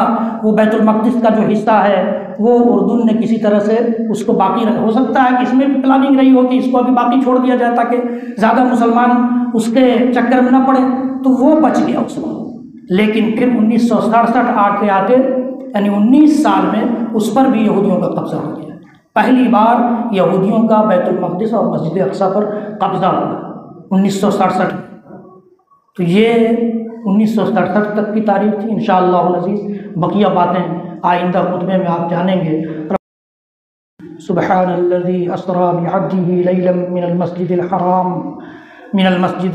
وہ بیت المقدس کا جو حصہ ہے وہ اردن نے کسی طرح سے اس کو باقی ہو سکتا ہے کہ اس میں بھی پلاننگ رہی ہو کہ اس کو ابھی باقی چھوڑ دیا جائے تاکہ زیادہ مسلمان اس کے چکر میں نہ پڑے، تو وہ بچ گیا اس وقت۔ لیکن پھر 1967 آتے آتے یعنی 19 سال میں اس پر بھی یہودیوں کا قبضہ ہو گیا۔ پہلی بار یہودیوں کا بیت المقدس اور مسجد اقصیٰ پر قبضہ ہوا 1967 میں۔ تو یہ 1967 تک کی تاریخ تھی۔ انشاءاللہ العزیز بقیہ باتیں آئندہ خطبے میں آپ جانیں گے۔ سبحان الذي اسرى بعبده ليلا من المسجد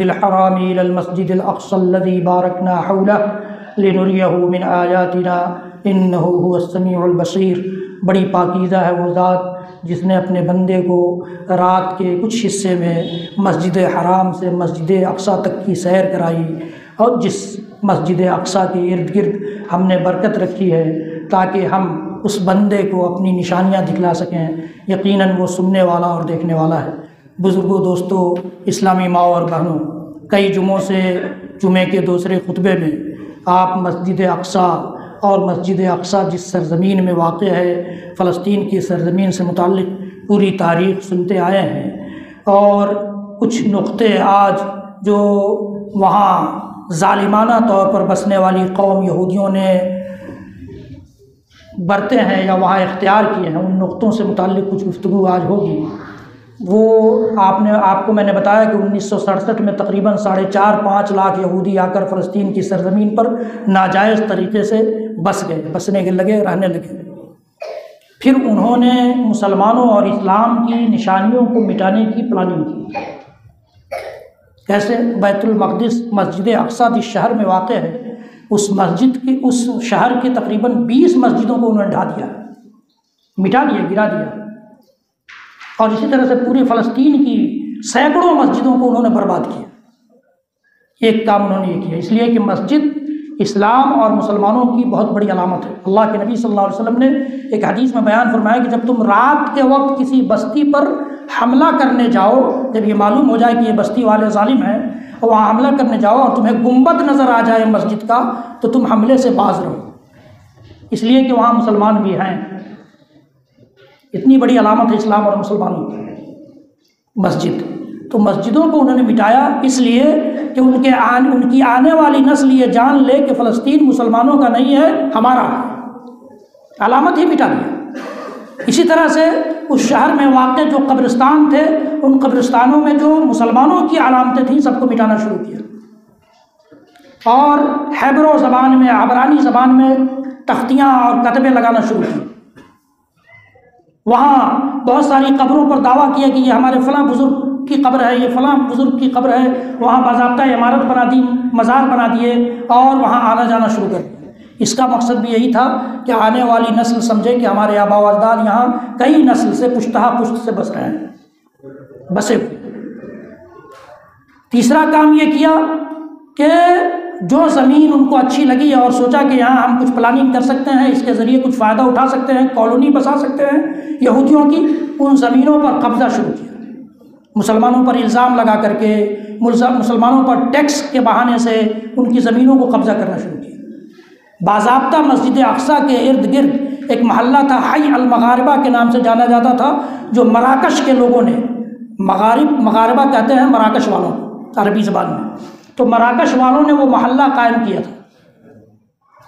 الحرام الى المسجد الاقصى الذي باركنا حوله لنريه من آياتنا انه هو السميع البصير۔ بڑی پاکیزہ ہے وہ ذات جس نے اپنے بندے کو رات کے کچھ حصے میں مسجد حرام سے مسجد اقصیٰ تک کی سیر کرائی، اور جس مسجد اقصیٰ کے ارد گرد ہم نے برکت رکھی ہے تاکہ ہم اس بندے کو اپنی نشانیاں دکھلا سکیں۔ یقیناً وہ سننے والا اور دیکھنے والا ہے۔ بزرگوں، دوستوں، اسلامی ماں اور بہنوں، کئی جمعوں سے جمعے کے دوسرے خطبے میں آپ مسجد اقصیٰ اور مسجد اقصیٰ جس سرزمین میں واقع ہے، فلسطین کی سرزمین سے متعلق پوری تاریخ سنتے آئے ہیں، اور کچھ نقطے آج جو وہاں ظالمانہ طور پر بسنے والی قوم یہودیوں نے برتے ہیں یا وہاں اختیار کیے ہیں، ان نقطوں سے متعلق کچھ گفتگو آج ہوگی۔ وہ آپ کو میں نے بتایا کہ 1967 میں تقریباً 4.5 لاکھ یہودی آ کر فلسطین کی سرزمین پر ناجائز طریقے سے بس گئے، بسنے کے لگے، رہنے لگے۔ پھر انہوں نے مسلمانوں اور اسلام کی نشانیوں کو مٹانے کی پلاننگ کی۔ جیسے بیت المقدس مسجد اقصیٰ جس شہر میں واقع ہے، اس مسجد کی، اس شہر کے تقریباً 20 مسجدوں کو انہوں نے ڈھا دیا، مٹا دیا، گرا دیا، اور اسی طرح سے پورے فلسطین کی سینکڑوں مسجدوں کو انہوں نے برباد کیا۔ ایک کام انہوں نے یہ کیا، اس لیے کہ مسجد اسلام اور مسلمانوں کی بہت بڑی علامت ہے۔ اللہ کے نبی صلی اللہ علیہ وسلم نے ایک حدیث میں بیان فرمایا کہ جب تم رات کے وقت کسی بستی پر حملہ کرنے جاؤ، جب یہ معلوم ہو جائے کہ یہ بستی والے ظالم ہیں اور وہاں حملہ کرنے جاؤ اور تمہیں گنبد نظر آ جائے مسجد کا، تو تم حملے سے باز رہو، اس لیے کہ وہاں مسلمان بھی ہیں۔ اتنی بڑی علامت ہے اسلام اور مسلمانوں کی مسجد۔ تو مسجدوں کو انہوں نے مٹایا اس لیے کہ ان کی آنے والی نسل یہ جان لے کہ فلسطین مسلمانوں کا نہیں ہے، ہمارا ہے، علامت ہی مٹا دیا۔ اسی طرح سے اس شہر میں واقع جو قبرستان تھے، ان قبرستانوں میں جو مسلمانوں کی علامتیں تھیں سب کو مٹانا شروع کیا، اور ہیبرو زبان میں، عبرانی زبان میں تختیاں اور کتبے لگانا شروع کیے۔ وہاں بہت ساری قبروں پر دعویٰ کیا کہ یہ ہمارے فلاں بزرگ کی قبر ہے، یہ فلاں بزرگ کی قبر ہے، وہاں باضابطہ عمارت بنا دی، مزار بنا دیے اور وہاں آنا جانا شروع کر دیا۔ اس کا مقصد بھی یہی تھا کہ آنے والی نسل سمجھے کہ ہمارے آباء و اجداد یہاں کئی نسل سے پشتہ پشت سے بس رہے ہیں، بسے ہوئے۔ تیسرا کام یہ کیا کہ جو زمین ان کو اچھی لگی اور سوچا کہ یہاں ہم کچھ پلاننگ کر سکتے ہیں، اس کے ذریعے کچھ فائدہ اٹھا سکتے ہیں، کالونی بسا سکتے ہیں یہودیوں کی، ان زمینوں پر قبضہ شروع کیا، مسلمانوں پر الزام لگا کر کے، مسلمانوں پر ٹیکس کے بہانے سے ان کی زمینوں کو قبضہ کرنا شروع کیا۔ باضابطہ مسجد اقصیٰ کے ارد گرد ایک محلہ تھا، حی المغاربہ کے نام سے جانا جاتا تھا، جو مراکش کے لوگوں نے، مغاربہ کہتے ہیں مراکش والوں کو عربی زبان میں، تو مراکش والوں نے وہ محلہ قائم کیا تھا،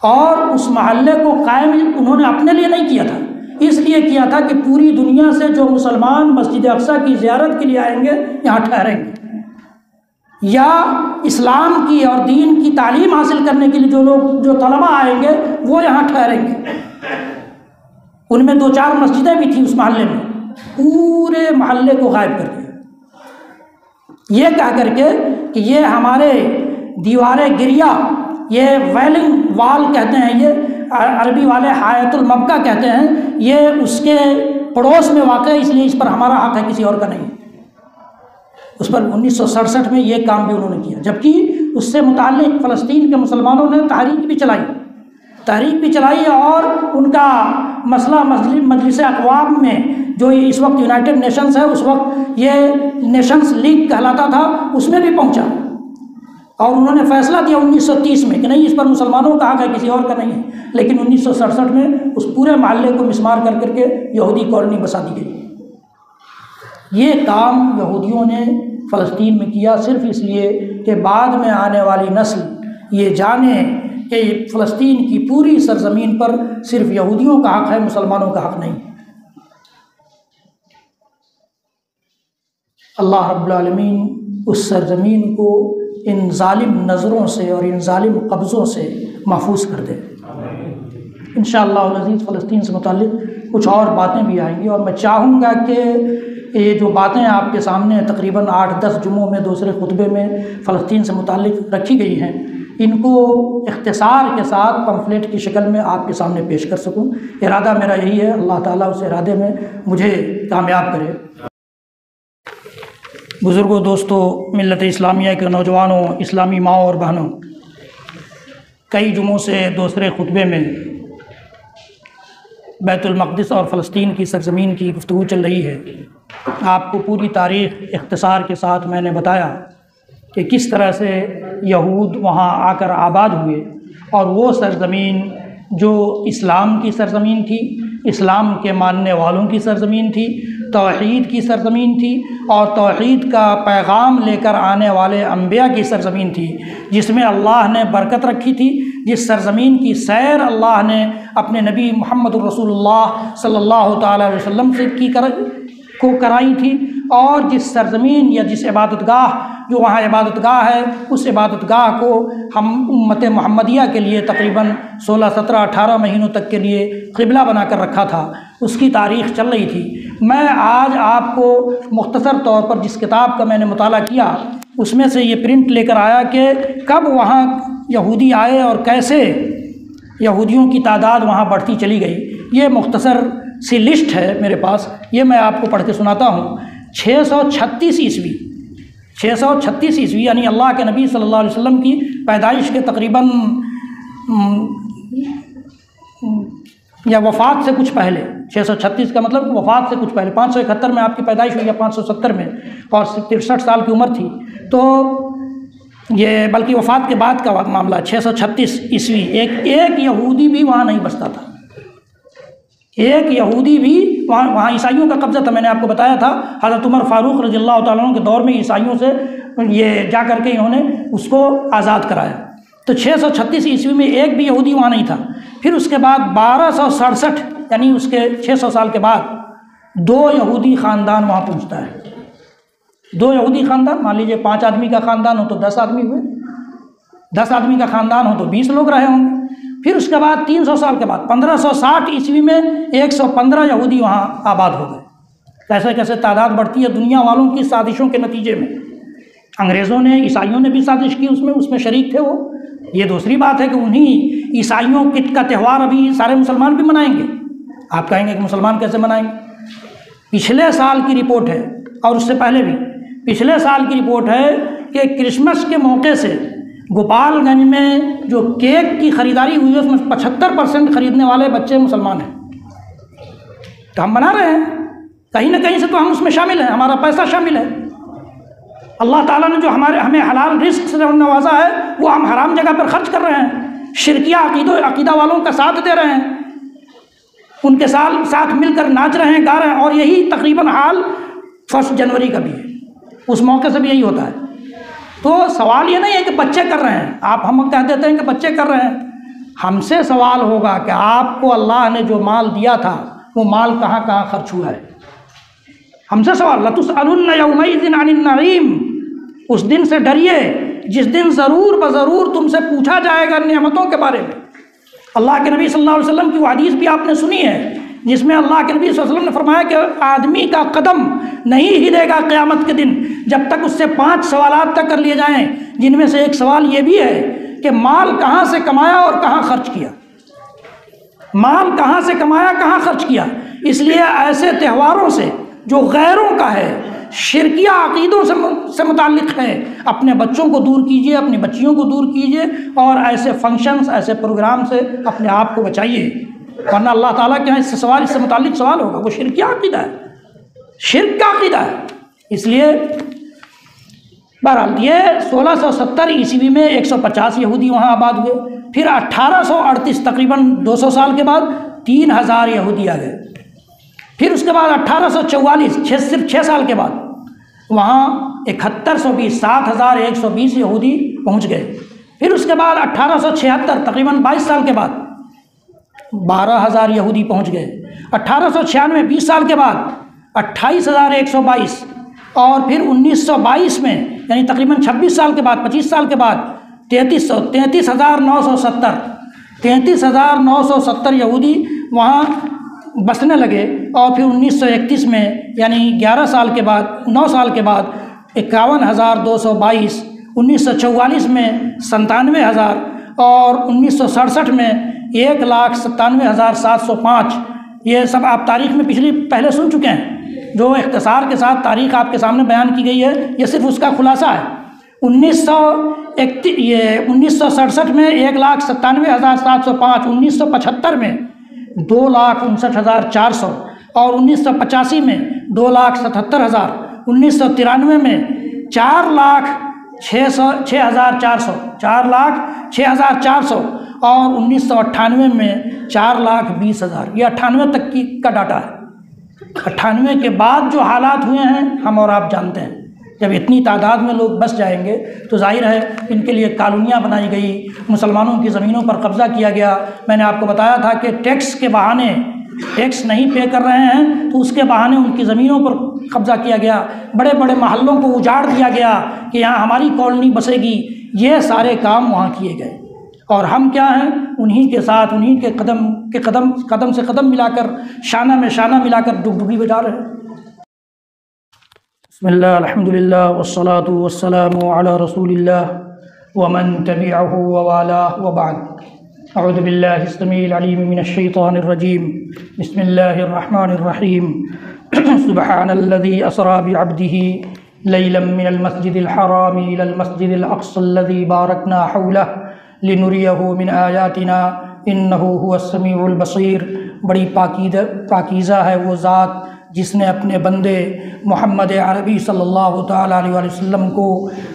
اور اس محلے کو قائم انہوں نے اپنے لیے نہیں کیا تھا، اس لیے کیا تھا کہ پوری دنیا سے جو مسلمان مسجد اقصیٰ کی زیارت کے لیے آئیں گے یہاں ٹھہریں گے، یا اسلام کی اور دین کی تعلیم حاصل کرنے کے لیے جو طلباء آئیں گے وہ یہاں ٹھہریں گے۔ ان میں 2-4 مسجدیں بھی تھیں اس محلے میں، پورے محلے کو غائب کر دیا، یہ کہہ کر کے کہ یہ ہمارے دیوارِ گریہ، یہ ویلنگ وال کہتے ہیں، یہ عربی والے حایۃ المبکہ کہتے ہیں، یہ اس کے پڑوس میں واقع ہے، اس لیے اس پر ہمارا حق ہے، کسی اور کا نہیں۔ اس پر 1967 میں یہ کام بھی انہوں نے کیا، جبکہ اس سے متعلق فلسطین کے مسلمانوں نے تحریک بھی چلائی اور ان کا مسئلہ مجلس اقوام میں، جو اس وقت یونائٹڈ نیشنز ہے، اس وقت یہ نیشنز لیگ کہلاتا تھا، اس میں بھی پہنچا، اور انہوں نے فیصلہ دیا 1930 میں کہ نہیں، اس پر مسلمانوں کا حق ہے، کسی اور کا نہیں ہے، لیکن 1967 میں اس پورے محلے کو مسمار کر کے یہودی کالونی بسا دی گئی۔ یہ کام یہودیوں نے فلسطین میں کیا صرف اس لیے کہ بعد میں آنے والی نسل یہ جانے کہ فلسطین کی پوری سرزمین پر صرف یہودیوں کا حق ہے، مسلمانوں کا حق نہیں۔ اللہ رب العالمین اس سرزمین کو ان ظالم نظروں سے اور ان ظالم قبضوں سے محفوظ کر دے۔ انشاءاللہ العزیز فلسطین سے متعلق کچھ اور باتیں بھی آئیں گی، اور میں چاہوں گا کہ یہ جو باتیں آپ کے سامنے تقریباً 8-10 جمعوں میں دوسرے خطبے میں فلسطین سے متعلق رکھی گئی ہیں، ان کو اختصار کے ساتھ پمفلیٹ کی شکل میں آپ کے سامنے پیش کر سکوں۔ ارادہ میرا یہی ہے، اللہ تعالیٰ اس ارادے میں مجھے کامیاب کرے۔ بزرگوں، دوستوں، ملت اسلامیہ کے نوجوانوں، اسلامی ماؤں اور بہنوں، کئی جمعوں سے دوسرے خطبے میں بیت المقدس اور فلسطین کی سرزمین کی گفتگو چل رہی ہے۔ آپ کو پوری تاریخ اختصار کے ساتھ میں نے بتایا کہ کس طرح سے یہود وہاں آ کر آباد ہوئے، اور وہ سرزمین جو اسلام کی سرزمین تھی، اسلام کے ماننے والوں کی سرزمین تھی، توحید کی سرزمین تھی، اور توحید کا پیغام لے کر آنے والے انبیاء کی سرزمین تھی، جس میں اللہ نے برکت رکھی تھی، جس سرزمین کی سیر اللہ نے اپنے نبی محمد الرسول اللہ صلی اللہ تعالیٰ علیہ وسلم سے کو کرائی تھی، اور جس سرزمین یا جس عبادت گاہ جو وہاں عبادت گاہ ہے، اس عبادت گاہ کو ہم امت محمدیہ کے لیے تقریباً 16, 17, 18 مہینوں تک کے لیے قبلہ بنا کر رکھا تھا، اس کی تاریخ چل رہی تھی۔ میں آج آپ کو مختصر طور پر جس کتاب کا میں نے مطالعہ کیا، اس میں سے یہ پرنٹ لے کر آیا کہ کب وہاں یہودی آئے اور کیسے یہودیوں کی تعداد وہاں بڑھتی چلی گئی۔ یہ مختصر سی لسٹ ہے میرے پاس، یہ میں آپ کو پڑھ کے سناتا ہوں۔ 636 عیسوی 636 عیسوی یعنی اللہ کے نبی صلی اللہ علیہ وسلم کی پیدائش کے تقریباً یا وفات سے کچھ پہلے، 636 کا مطلب وفات سے کچھ پہلے، 571 میں آپ کی پیدائش ہوئی یا 570 میں، اور 63 سال کی عمر تھی، تو یہ بلکہ وفات کے بعد کا معاملہ 636 عیسوی۔ ایک یہودی بھی وہاں نہیں بستا تھا، ایک یہودی بھی وہاں عیسائیوں کا قبضہ تھا۔ میں نے آپ کو بتایا تھا حضرت عمر فاروق رضی اللہ تعالیٰ عنہ کے دور میں عیسائیوں سے یہ جا کر کے انہوں نے اس کو آزاد کرایا۔ تو 636 عیسوی میں ایک بھی یہودی وہاں نہیں تھا۔ پھر اس کے بعد 1267 یعنی اس کے 600 سال کے بعد 2 یہودی خاندان وہاں پہنچتا ہے۔ 2 یہودی خاندان، مان لیجیے 5 آدمی کا خاندان ہو تو 10 آدمی ہوئے، 10 آدمی کا خاندان ہو تو 20 لوگ رہے ہوں گے۔ پھر اس کے بعد 300 سال کے بعد 1560 عیسوی میں 115 یہودی وہاں آباد ہو گئے۔ کیسے کیسے تعداد بڑھتی ہے دنیا والوں کی سازشوں کے نتیجے میں۔ انگریزوں نے، عیسائیوں نے بھی سازش کی، اس میں شریک تھے وہ۔ یہ دوسری بات ہے کہ انہی عیسائیوں کا تہوار ابھی سارے مسلمان بھی منائیں گے۔ آپ کہیں گے کہ مسلمان کیسے منائیں گے؟ پچھلے سال کی رپورٹ ہے اور اس سے پہلے بھی، پچھلے سال کی رپورٹ ہے کہ کرسمس کے موقع سے گوپال گنج میں جو کیک کی خریداری ہوئی ہے اس میں 75% خریدنے والے بچے مسلمان ہیں۔ تو ہم بنا رہے ہیں، کہیں نہ کہیں سے تو ہم اس میں شامل ہیں، ہمارا پیسہ شامل ہے۔ اللہ تعالیٰ نے جو ہمیں حلال رزق سے نوازا ہے وہ ہم حرام جگہ پر خرچ کر رہے ہیں، شرکیہ عقیدہ والوں کا ساتھ دے رہے ہیں، ان کے ساتھ مل کر ناچ رہے ہیں، گا رہے ہیں، اور یہی تقریباً حال 1 جنوری کا بھی ہے، اس موقع سے بھی یہی ہوتا ہے۔ تو سوال یہ نہیں ہے کہ بچے کر رہے ہیں، ہم کہہ دیتے ہیں کہ بچے کر رہے ہیں، ہم سے سوال ہوگا کہ آپ کو اللہ نے جو مال دیا تھا وہ مال کہاں کہاں خرچ ہوا ہے؟ ہم سے سوال، لَتُسْأَلُنَّ يَوْمَئِذٍ عَنِ النَّعِيمِ، اس دن سے ڈریے جس دن ضرور بضرور تم سے پوچھا جائے گا نعمتوں کے بارے میں۔ اللہ کے نبی صلی اللہ علیہ وسلم کی وہ حدیث بھی آپ نے سنی ہے جس میں اللہ کے نبی صلی اللہ علیہ وسلم نے فرمایا کہ آدمی کا قدم نہیں ہلے گا قیامت کے دن جب تک اس سے 5 سوالات طے کر لیے جائیں، جن میں سے ایک سوال یہ بھی ہے کہ مال کہاں سے کمایا اور کہاں خرچ کیا، مال کہاں سے کمایا کہاں خرچ کیا۔ اس لیے ایسے تہواروں سے جو غیروں کا ہے، شرکیہ عقیدوں سے متعلق ہے، اپنے بچوں کو دور کیجئے، اپنی بچیوں کو دور کیجئے، اور ایسے فنکشنز، ایسے پروگرام سے اپنے آپ کو بچائیے، ورنہ اللہ تعالیٰ کے یہاں اس سے متعلق سوال ہوگا۔ وہ شرکیہ عقیدہ ہے، شرک کا عقیدہ ہے۔ اس لیے بہرحال یہ 1670 عیسوی میں 150 یہودی وہاں آباد ہوئے۔ پھر 1838 تقریباً 200 سال کے بعد 3000 یہودی آ گئے۔ پھر اس کے بعد 1844 صرف 6 سال کے بعد وہاں 7120 7120 یہودی پہنچ گئے۔ پھر اس کے بعد 1876 تقریباً 22 سال کے بعد 12000 یہودی پہنچ گئے۔ 1896 20 سال کے بعد 28122، اور پھر 1922 میں یعنی تقریباً 26 سال کے بعد 25 سال کے بعد 33970 یہودی وہاں بسنے لگے۔ اور پھر 1931 میں یعنی 11 سال کے بعد 9 سال کے بعد 51222، 1944 میں 97000، اور 1967 میں 1,97,705۔ یہ سب آپ تاریخ میں پہلے سن چکے ہیں، جو اختصار کے ساتھ تاریخ آپ کے سامنے بیان کی گئی ہے یہ صرف اس کا خلاصہ ہے۔ 1967 میں 1,97,705، 1975 میں 2,59,400، اور 1985 میں 2,77,000، 1993 میں 4,06,400، اور 1998 میں 4,20,000۔ یہ 98 تک کا ڈاٹا ہے۔ 98 کے بعد جو حالات ہوئے ہیں ہم اور آپ جانتے ہیں۔ جب اتنی تعداد میں لوگ بس جائیں گے تو ظاہر ہے ان کے لیے کالونیاں بنائی گئی، مسلمانوں کی زمینوں پر قبضہ کیا گیا۔ میں نے آپ کو بتایا تھا کہ ٹیکس کے بہانے، ٹیکس نہیں پے کر رہے ہیں تو اس کے بہانے ان کی زمینوں پر قبضہ کیا گیا، بڑے بڑے محلوں کو اجاڑ دیا گیا کہ یہاں ہماری کالونی بسے گی۔ یہ سارے کام وہاں کیے گئے، اور ہم کیا ہیں؟ انہی کے ساتھ، انہی کے قدم سے قدم ملا کر، شانہ میں شانہ ملا کر ڈگڈگی بجا رہے ہیں۔ بسم اللہ الحمد للہ والصلاة والسلام علی رسول اللہ ومن تبعہ ووالاہ وبعد اعوذ باللہ السمیع العلیم من الشیطان الرجیم بسم اللہ الرحمن الرحیم سبحان الذی اسری بعبدہ لیلا من المسجد الحرام الى المسجد الاقصى الذی بارکنا حولہ لنریہ من آیاتنا انہ هو السمیع البصیر۔ بڑی پاکیزہ ہے وہ ذات جس نے اپنے بندے محمد عربی صلی اللہ تعالیٰ علیہ وسلم کو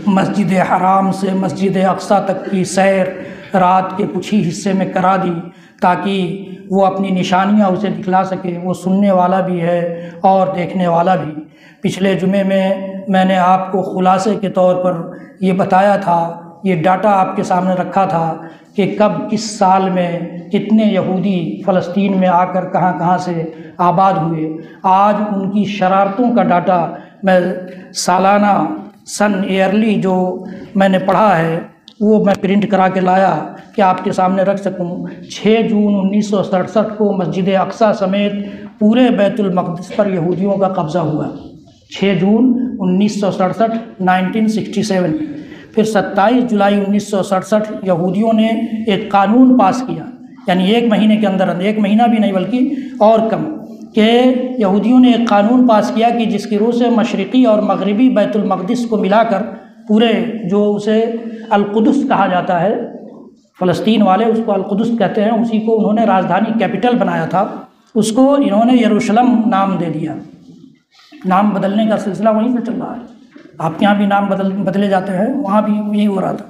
مسجد حرام سے مسجد اقصیٰ تک کی سیر رات کے کچھ ہی حصے میں کرا دی تاکہ وہ اپنی نشانیاں اسے دکھلا سکے۔ وہ سننے والا بھی ہے اور دیکھنے والا بھی۔ پچھلے جمعے میں نے آپ کو خلاصے کے طور پر یہ بتایا تھا، یہ ڈاٹا آپ کے سامنے رکھا تھا کہ کب کس سال میں کتنے یہودی فلسطین میں آ کر کہاں کہاں سے آباد ہوئے۔ آج ان کی شرارتوں کا ڈاٹا میں سالانہ ایئرلی جو میں نے پڑھا ہے وہ میں پرنٹ کرا کے لایا کہ آپ کے سامنے رکھ سکوں۔ 6 جون 1967 کو مسجد اقصیٰ سمیت پورے بیت المقدس پر یہودیوں کا قبضہ ہوا۔ 6 جون 1967 1967۔ پھر 27 جولائی 1967 یہودیوں نے ایک قانون پاس کیا، یعنی ایک مہینے کے اندر، ایک مہینہ بھی نہیں بلکہ اور کم، کہ یہودیوں نے ایک قانون پاس کیا کہ جس کی روح سے مشرقی اور مغربی بیت المقدس کو ملا کر پورے جو اسے القدس کہا جاتا ہے، فلسطین والے اس کو القدس کہتے ہیں، اسی کو انہوں نے راجدھانی کیپٹل بنایا تھا، اس کو انہوں نے یروشلم نام دے دیا۔ نام بدلنے کا سلسلہ وہیں سے چل رہا ہے، آپ کے یہاں بھی نام بدلے جاتے ہیں، وہاں بھی یہی ہو رہا تھا۔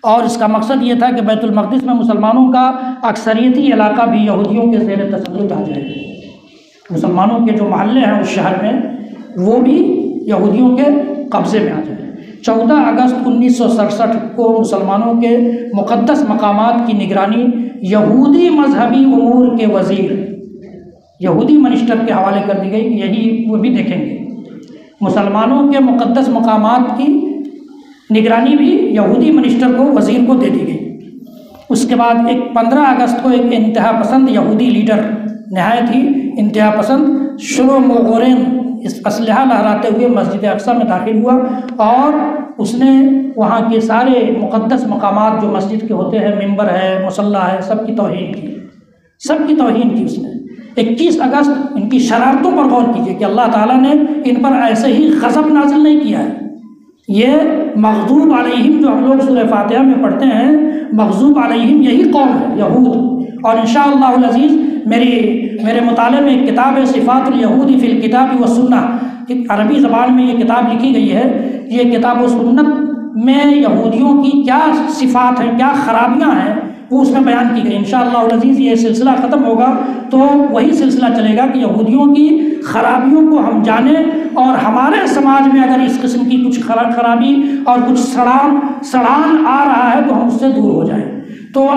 اور اس کا مقصد یہ تھا کہ بیت المقدس میں مسلمانوں کا اکثریتی علاقہ بھی یہودیوں کے زیر تسلط آ جائے، مسلمانوں کے جو محلے ہیں اس شہر میں وہ بھی یہودیوں کے قبضے میں آ جائے۔ 14 اگست 1967 کو مسلمانوں کے مقدس مقامات کی نگرانی یہودی مذہبی امور کے وزیر، یہودی منسٹر کے حوالے کر دی گئی۔ یہی وہ بھی دیکھیں گے، مسلمانوں کے مقدس مقامات کی نگرانی بھی یہودی منسٹر کو، وزیر کو دے دی گئی۔ اس کے بعد 15 اگست کو ایک انتہا پسند یہودی لیڈر، نہایت ہی انتہا پسند، شلومو غورین، اس اسلحہ لہراتے ہوئے مسجد اقصیٰ میں داخل ہوا اور اس نے وہاں کے سارے مقدس مقامات جو مسجد کے ہوتے ہیں، ممبر ہے، مصلی ہے، سب کی توہین کی، سب کی توہین کی اس نے۔ 21 اگست ان کی شرارتوں پر غور کیجئے کہ اللہ تعالیٰ نے ان پر ایسے ہی غضب نازل نہیں کیا ہے۔ یہ مغضوب علیہم جو ہم لوگ سورہ فاتحہ میں پڑھتے ہیں، مغضوب علیہم یہی قوم ہے، یہود۔ اور انشاءاللہ العزیز میرے مطالعے میں ایک کتاب ہے صفات الیہود فی الکتاب والسنہ، عربی زبان میں یہ کتاب لکھی گئی ہے۔ یہ کتاب و سنت میں یہودیوں کی کیا صفات ہیں، کیا خرابیاں ہیں، وہ اس میں بیان کی گئی۔ انشاءاللہ العزیز یہ سلسلہ ختم ہوگا تو وہی سلسلہ چلے گا کہ یہودیوں کی خرابیوں کو ہم جانیں اور ہمارے سماج میں اگر اس قسم کی کچھ خرابی اور کچھ سڑان آ رہا ہے تو ہم اس سے دور ہو جائیں۔ تو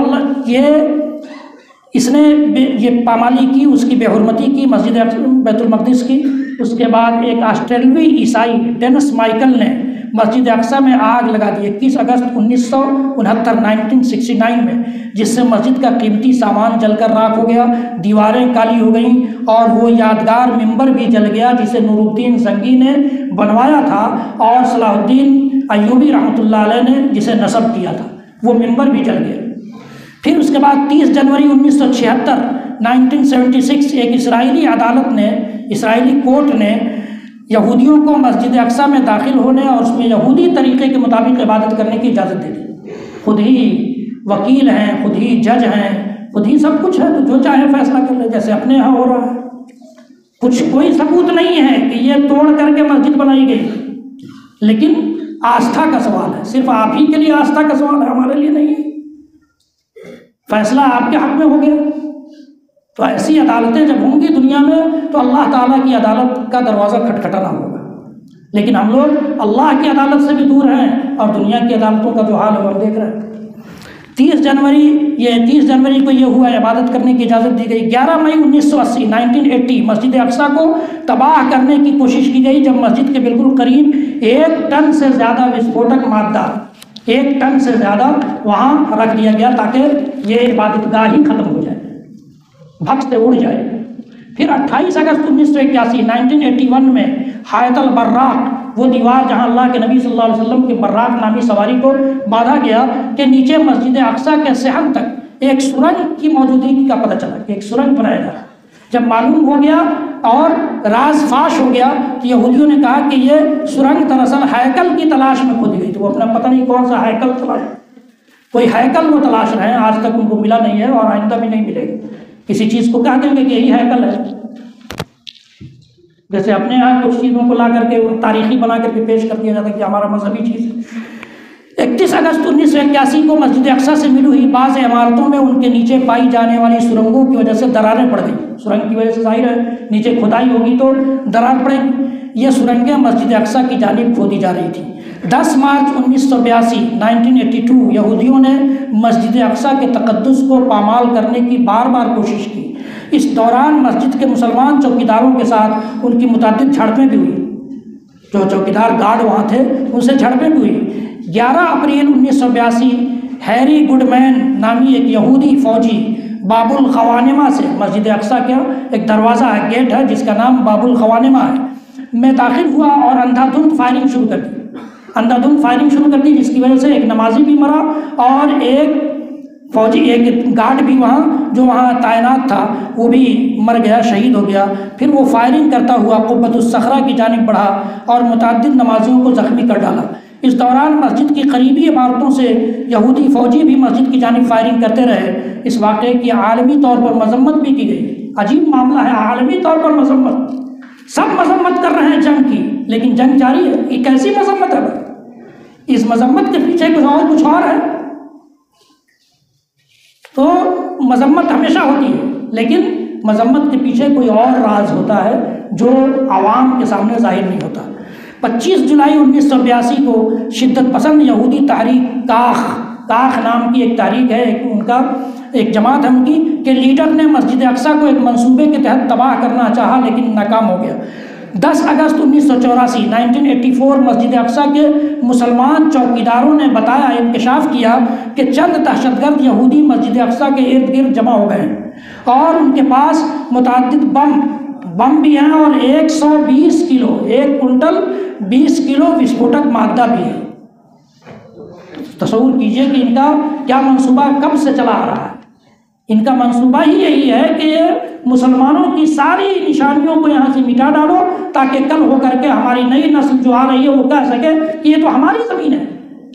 اس نے یہ پامالی کی، اس کی بے حرمتی کی مسجد بیت المقدس کی۔ اس کے بعد ایک آسٹریلوی عیسائی ڈینس مائیکل نے مسجد اقصیٰ میں آگ لگا دی 21 اگست 1969 1969 میں، جس سے مسجد کا قیمتی سامان جل کر راکھ ہو گیا، دیواریں کالی ہو گئیں اور وہ یادگار ممبر بھی جل گیا جسے نور الدین زنگی نے بنوایا تھا اور صلاح الدین ایوبی رحمۃ اللہ علیہ نے جسے نصب کیا تھا، وہ ممبر بھی جل گیا۔ پھر اس کے بعد 30 جنوری 1976 1976 ایک اسرائیلی عدالت نے، اسرائیلی کورٹ نے یہودیوں کو مسجد اقصیٰ میں داخل ہونے اور اس میں یہودی طریقے کے مطابق عبادت کرنے کی اجازت دے دی۔ خود ہی وکیل ہیں، خود ہی جج ہیں، خود ہی سب کچھ ہے، تو جو چاہے فیصلہ کر لے، جیسے اپنے یہاں ہو رہا ہے۔ کوئی ثبوت نہیں ہے کہ یہ توڑ کر کے مسجد بنائی گئی، لیکن آستھا کا سوال ہے، صرف آپ ہی کے لیے آستھا کا سوال ہے، ہمارے لیے نہیں ہے۔ فیصلہ آپ کے حق میں ہو گیا، تو ایسی عدالتیں جب ہوں گی دنیا میں تو اللہ تعالیٰ کی عدالت کا دروازہ کھٹکھٹانا ہوگا، لیکن ہم لوگ اللہ کی عدالت سے بھی دور ہیں اور دنیا کی عدالتوں کا جو حال ہے وہ دیکھ رہے ہیں۔ 30 جنوری کو یہ ہوا، عبادت کرنے کی اجازت دی گئی۔ 11 مئی 1980 1980 مسجد اقصیٰ کو تباہ کرنے کی کوشش کی گئی، جب مسجد کے بالکل قریب 1 ٹن سے زیادہ وسفوٹک مادہ، 1 ٹن سے زیادہ وہاں رکھ دیا گیا تاکہ یہ عبادت گاہ ہی ختم ہو جائے، بھگ سے اڑ جائے۔ پھر 28 اگست 1981 1981 میں حائط البراق، وہ دیوار جہاں اللہ کے نبی صلی اللہ علیہ وسلم کے براق نامی سواری کو باندھا گیا، کہ نیچے مسجد اقصیٰ کے صحن تک ایک سرنگ کی موجودگی کا پتہ چلا کہ ایک سرنگ بنایا جا رہا ہے۔ جب معلوم ہو گیا اور راز فاش ہو گیا تو یہودیوں نے کہا کہ یہ سرنگ دراصل ہیکل کی تلاش میں کھودی گئی تھی۔ وہ اپنا پتہ نہیں کون سا ہیکل تلاش، کوئی ہیکل وہ تلاش رہے ہیں، آج تک ان کو ملا نہیں ہے اور آئندہ بھی نہیں ملے گا۔ کسی چیز کو کہہ دیں گے کہ یہی ہیکل ہے، جیسے اپنے یہاں کچھ چیزوں کو لا کر کے تاریخی بنا کر کے پیش کر دیا جاتا ہے کہ ہمارا مذہبی چیز ہے۔ 31 اگست 1981 کو مسجد اقصیٰ سے ملی ہوئی بعض عمارتوں میں ان کے نیچے پائی جانے والی سرنگوں کی وجہ سے دراریں پڑ گئیں۔ سرنگ کی وجہ سے ظاہر ہے نیچے کھدائی ہوگی تو درار پڑے گی۔ یہ سرنگیں مسجد اقصیٰ کی جانب کھودی جا رہی تھیں۔ 10 مارچ 1982 یہودیوں نے مسجد اقصیٰ کے تقدس کو پامال کرنے کی بار بار کوشش کی۔ اس دوران مسجد کے مسلمان چوکیداروں کے ساتھ ان کی متعدد جھڑپیں بھی ہوئی، جو چوکیدار گارڈ وہاں تھے ان سے جھڑپیں بھی ہوئی۔ 11 اپریل 1982 ہیری گڈمین نامی ایک یہودی فوجی باب الخوانمہ سے، مسجد اقصیٰ کا ایک دروازہ ہے، گیٹ ہے جس کا نام باب الخوانمہ ہے، میں داخل ہوا اور اندھا دھند فائرنگ شروع کر دی، جس کی وجہ سے ایک نمازی بھی مرا اور ایک فوجی، ایک گارڈ بھی وہاں جو وہاں تعینات تھا وہ بھی مر گیا، شہید ہو گیا۔ پھر وہ فائرنگ کرتا ہوا قبۃ الصخرہ کی جانب بڑھا اور متعدد نمازیوں کو زخمی کر ڈالا۔ اس دوران مسجد کی قریبی عمارتوں سے یہودی فوجی بھی مسجد کی جانب فائرنگ کرتے رہے۔ اس واقعے کی عالمی طور پر مذمت بھی کی گئی۔ عجیب معاملہ ہے، عالمی طور پر مذمت، سب مذمت کر رہے ہیں جنگ کی، لیکن جنگ جاری ہے۔ یہ کیسی مذمت ہے؟ اس مذمت کے پیچھے کچھ اور ہے۔ تو مذمت ہمیشہ ہوتی ہے، لیکن مذمت کے پیچھے کوئی اور راز ہوتا ہے جو عوام کے سامنے ظاہر نہیں ہوتا۔ 25 جولائی 1982 کو شدت پسند یہودی تحریک کاخ نام کی ایک تحریک ہے، ان کا ایک جماعت ہے ان کی، کہ لیڈر نے مسجد اقصیٰ کو ایک منصوبے کے تحت تباہ کرنا چاہا لیکن ناکام ہو گیا۔ 10 اگست 1984 مسجد اقصیٰ کے مسلمان چوکیداروں نے بتایا، انکشاف کیا کہ چند دہشت گرد یہودی مسجد اقصیٰ کے ارد گرد جمع ہو گئے ہیں اور ان کے پاس متعدد بم بھی ہیں اور 120 کلو، 1 کنٹل 20 کلو وسفوٹک مادہ بھی ہے۔ تصور کیجئے کہ ان کا کیا منصوبہ کب سے چلا آ رہا ہے۔ ان کا منصوبہ ہی یہی ہے کہ مسلمانوں کی ساری نشانیوں کو یہاں سے مٹا ڈالو تاکہ کل ہو کر کے ہماری نئی نسل جو آ رہی ہے وہ کہہ سکے کہ یہ تو ہماری زمین ہے،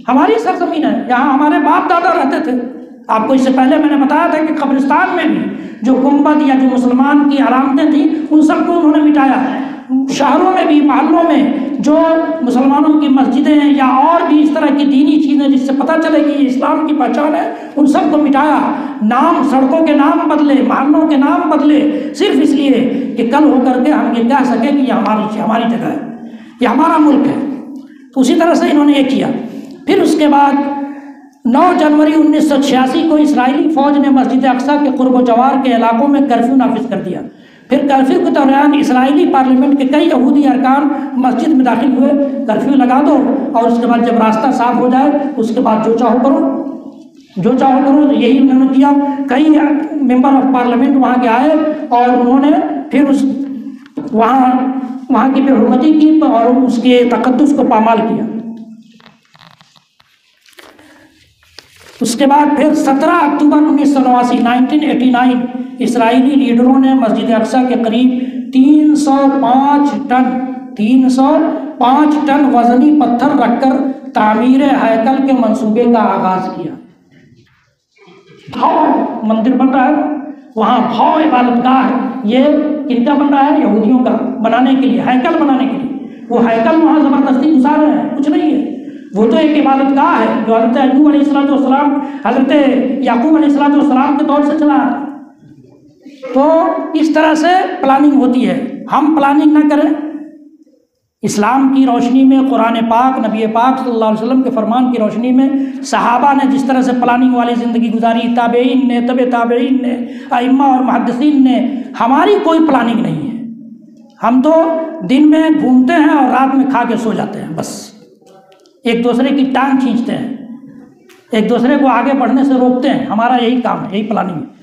ہماری سرزمین ہے، یہاں ہمارے باپ دادا رہتے تھے۔ آپ کو اس سے پہلے میں نے بتایا تھا کہ قبرستان میں بھی جو گنبد یا جو مسلمان کی علامتیں تھیں ان سب کو انہوں نے مٹایا ہے۔ شہروں میں بھی، محلوں میں جو مسلمانوں کی مسجدیں یا اور بھی اس طرح کی دینی چیزیں جس سے پتہ چلے کہ یہ اسلام کی پہچان ہے، ان سب کو مٹایا۔ نام، سڑکوں کے نام بدلے، محلوں کے نام بدلے، صرف اس لیے کہ کل ہو کر کے ہم یہ کہہ سکیں کہ یہ ہماری جگہ ہے، یہ ہمارا ملک ہے۔ تو اسی طرح سے انہوں نے یہ کیا۔ پھر اس کے بعد 9 جنوری 1986 کو اسرائیلی فوج نے مسجد اقصیٰ کے قرب و جوار کے علاقوں میں کرفیو نافذ کر دیا۔ پھر کرفیو کے دوران اسرائیلی پارلیمنٹ کے کئی یہودی ارکان مسجد میں داخل ہوئے، کرفیو لگا دو اور اس کے بعد جب راستہ صاف ہو جائے اس کے بعد جو چاہو کرو، یہی انہوں نے کیا۔ کئی ممبر آف پارلیمنٹ وہاں کے آئے اور انہوں نے پھر وہاں کی بے حرمتی کی اور اس کے تقدس کو پامال کیا۔ اس کے بعد پھر 17 اکتوبر 1989 اسرائیلی لیڈروں نے مسجد اقصیٰ کے قریب 305 ٹن وزنی پتھر رکھ کر تعمیر ہیکل کے منصوبے کا آغاز کیا۔ مندر بن رہا ہے وہاں، بھاؤ عبادت گاہ ہے، یہ کن کا بن رہا ہے؟ یہودیوں کا، بنانے کے لیے، ہیکل بنانے کے لیے۔ وہ ہیکل وہاں زبردستی گزار رہے ہیں، کچھ نہیں ہے، وہ تو ایک عبادت گاہ ہے جو حضرت ایوب علیہ السلام، حضرت یعقوب علیہ السلام کے دور سے چلا ہے۔ تو اس طرح سے پلاننگ ہوتی ہے، ہم پلاننگ نہ کریں۔ اسلام کی روشنی میں، قرآن پاک، نبی پاک صلی اللہ علیہ وسلم کے فرمان کی روشنی میں صحابہ نے جس طرح سے پلاننگ والی زندگی گزاری، تابعین نے، تبع تابعین نے، ائمہ اور محدثین نے، ہماری کوئی پلاننگ نہیں ہے۔ ہم تو دن میں گھومتے ہیں اور رات میں کھا کے سو جاتے ہیں، بس ایک دوسرے کی ٹانگ کھینچتے ہیں، ایک دوسرے کو آگے بڑھنے سے روکتے ہیں، ہمارا یہی کام ہے، یہی پلاننگ ہے۔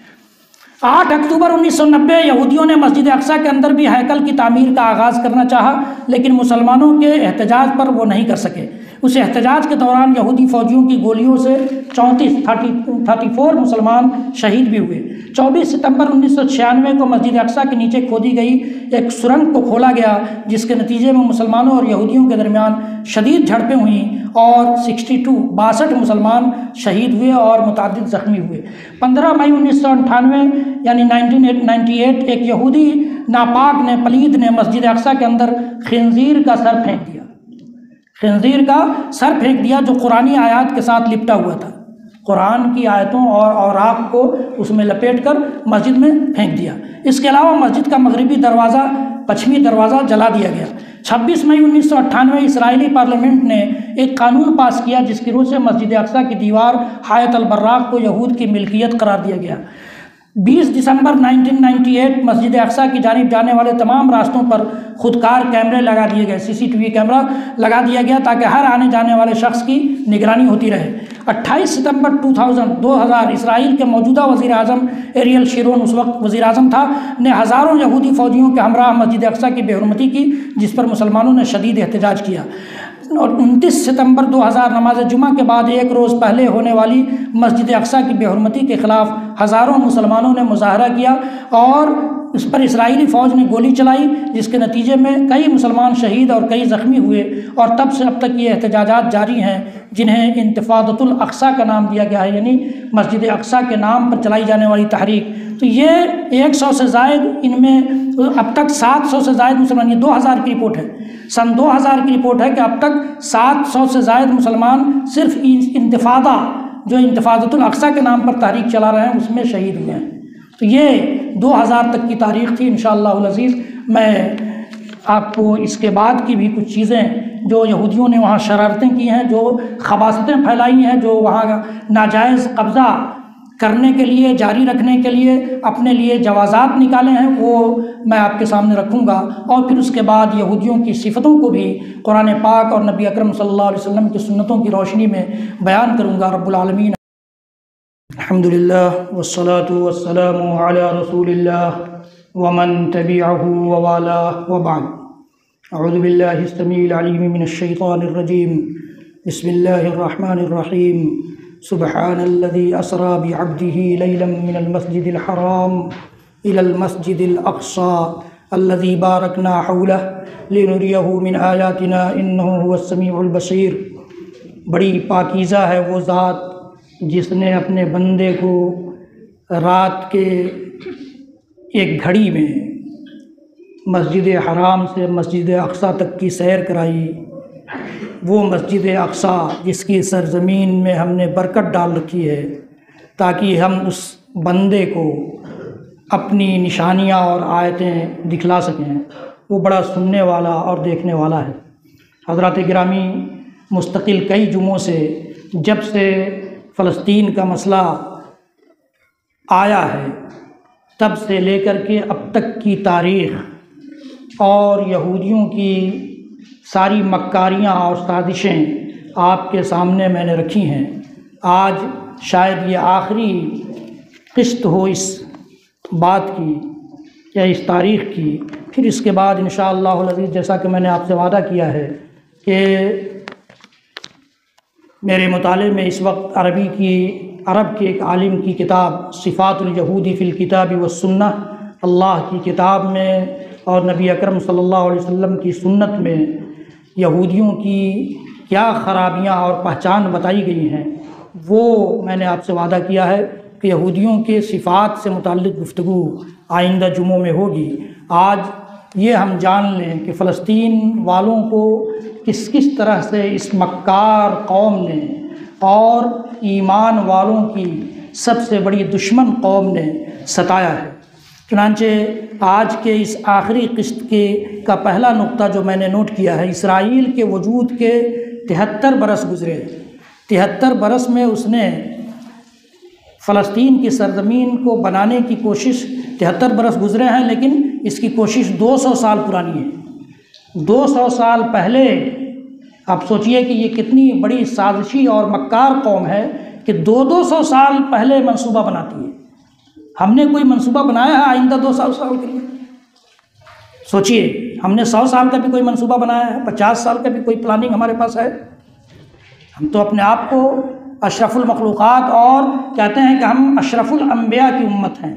8 اکتوبر 1990 یہودیوں نے مسجد اقصیٰ کے اندر بھی ہیکل کی تعمیر کا آغاز کرنا چاہا، لیکن مسلمانوں کے احتجاج پر وہ نہیں کر سکے۔ اس احتجاج کے دوران یہودی فوجیوں کی گولیوں سے 34 مسلمان شہید بھی ہوئے۔ 24 ستمبر 1996 کو مسجد اقصیٰ کے نیچے کھودی گئی ایک سرنگ کو کھولا گیا، جس کے نتیجے میں مسلمانوں اور یہودیوں کے درمیان شدید جھڑپیں ہوئیں اور 62 مسلمان شہید ہوئے اور متعدد زخمی ہوئے۔ 15 مئی 1998 یعنی 1998 ایک یہودی ناپاک نے پلید نے مسجد اقصیٰ کے اندر خنزیر کا سر پھینک دیا، جو قرآنی آیات کے ساتھ لپٹا ہوا تھا۔ قرآن کی آیتوں اور اوراق کو اس میں لپیٹ کر مسجد میں پھینک دیا۔ اس کے علاوہ مسجد کا مغربی دروازہ، پچھمی دروازہ جلا دیا گیا۔ 26 مئی 1998 اسرائیلی پارلیمنٹ نے ایک قانون پاس کیا جس کی روح سے مسجد اقصیٰ کی دیوار حائط البراق کو یہود کی ملکیت قرار دیا گیا۔ 20 دسمبر 1998 مسجد اقصیٰ کی جانب جانے والے تمام راستوں پر خودکار کیمرے لگا دیے گئے، CCTV کیمرہ لگا دیا گیا تاکہ ہر آنے جانے والے شخص کی نگرانی ہوتی رہے۔ 28 ستمبر 2000 اسرائیل کے موجودہ وزیر اعظم ایریل شیرون، اس وقت وزیر اعظم تھا، نے ہزاروں یہودی فوجیوں کے ہمراہ مسجد اقصیٰ کی بے حرمتی کی، جس پر مسلمانوں نے شدید احتجاج کیا۔ اور 29 ستمبر 2000 نماز جمعہ کے بعد ایک روز پہلے ہونے والی مسجد اقصیٰ کی بے حرمتی کے خلاف ہزاروں مسلمانوں نے مظاہرہ کیا اور اس پر اسرائیلی فوج نے گولی چلائی، جس کے نتیجے میں کئی مسلمان شہید اور کئی زخمی ہوئے، اور تب سے اب تک یہ احتجاجات جاری ہیں جنہیں انتفاضۃ الاقصیٰ کا نام دیا گیا ہے، یعنی مسجد اقصیٰ کے نام پر چلائی جانے والی تحریک۔ تو یہ 100 سے زائد، ان میں اب تک 700 سے زائد مسلمان، یہ 2000 کی رپورٹ ہے، سن 2000 کی رپورٹ ہے کہ اب تک 700 سے زائد مسلمان صرف انتفاضہ، جو انتفاضۃ الاقصیٰ کے نام پر تحریک چلا رہے ہیں، اس میں شہید ہوئے ہیں۔ تو یہ 2000 تک کی تاریخ تھی۔ انشاءاللہ العزیز میں آپ کو اس کے بعد کی بھی کچھ چیزیں جو یہودیوں نے وہاں شرارتیں کی ہیں، جو خباثتیں پھیلائی ہیں، جو وہاں ناجائز قبضہ کرنے کے لیے، جاری رکھنے کے لیے اپنے لیے جوازات نکالے ہیں، وہ میں آپ کے سامنے رکھوں گا، اور پھر اس کے بعد یہودیوں کی صفتوں کو بھی قرآن پاک اور نبی اکرم صلی اللہ علیہ وسلم کی سنتوں کی روشنی میں بیان کروں گا۔ رب العالمین الحمدللہ والصلاة والسلام علی رسول اللہ ومن تبعہ ووالاہ وبعد۔ اعوذ باللہ السمیع العلیم من الشیطان الرجیم، بسم اللہ الرحمن الرحیم۔ سبحان الذي اسرى بعبده ليلا من المسجد الحرام الى المسجد الاقصى الذي باركنا حوله لنريه من آیاتنا انه هو السمیع البصیر۔ بڑی پاکیزہ ہے وہ ذات جس نے اپنے بندے کو رات کے ایک گھڑی میں مسجد حرام سے مسجد اقصیٰ تک کی سیر کرائی۔ وہ مسجد اقصیٰ جس کی سرزمین میں ہم نے برکت ڈال رکھی ہے تاکہ ہم اس بندے کو اپنی نشانیاں اور آیتیں دکھلا سکیں، وہ بڑا سننے والا اور دیکھنے والا ہے۔ حضرات گرامی، مستقل کئی جمعوں سے جب سے فلسطین کا مسئلہ آیا ہے تب سے لے کر کے اب تک کی تاریخ اور یہودیوں کی ساری مکاریاں اور سازشیں آپ کے سامنے میں نے رکھی ہیں۔ آج شاید یہ آخری قسط ہو اس بات کی یا اس تاریخ کی، پھر اس کے بعد انشاءاللہ العزیز جیسا کہ میں نے آپ سے وعدہ کیا ہے کہ میرے مطالعے میں اس وقت عرب کے ایک عالم کی کتاب صفات الیہودی فی الکتاب والسنہ، اللہ کی کتاب میں اور نبی اکرم صلی اللہ علیہ وسلم کی سنت میں یہودیوں کی کیا خرابیاں اور پہچان بتائی گئی ہیں، وہ میں نے آپ سے وعدہ کیا ہے کہ یہودیوں کے صفات سے متعلق گفتگو آئندہ جمعوں میں ہوگی۔ آج یہ ہم جان لیں کہ فلسطین والوں کو کس طرح سے اس مکار قوم نے اور ایمان والوں کی سب سے بڑی دشمن قوم نے ستایا ہے۔ چنانچہ آج کے اس آخری قسط کا پہلا نقطہ جو میں نے نوٹ کیا ہے، اسرائیل کے وجود کے 73 برس گزرے۔ 73 برس میں اس نے فلسطین کی سرزمین کو بنانے کی کوشش، 73 برس گزرے ہیں، لیکن اس کی کوشش 200 سال پرانی ہے۔ 200 سال پہلے آپ سوچئے کہ یہ کتنی بڑی سازشی اور مکار قوم ہے کہ 200 سال پہلے منصوبہ بناتی ہے۔ ہم نے کوئی منصوبہ بنایا ہے آئندہ 200 سال کے لیے؟ سوچئے، ہم نے 100 سال کا بھی کوئی منصوبہ بنایا ہے؟ 50 سال کا بھی کوئی پلاننگ ہمارے پاس ہے؟ ہم تو اپنے آپ کو اشرف المخلوقات اور کہتے ہیں کہ ہم اشرف الانبیاء کی امت ہیں،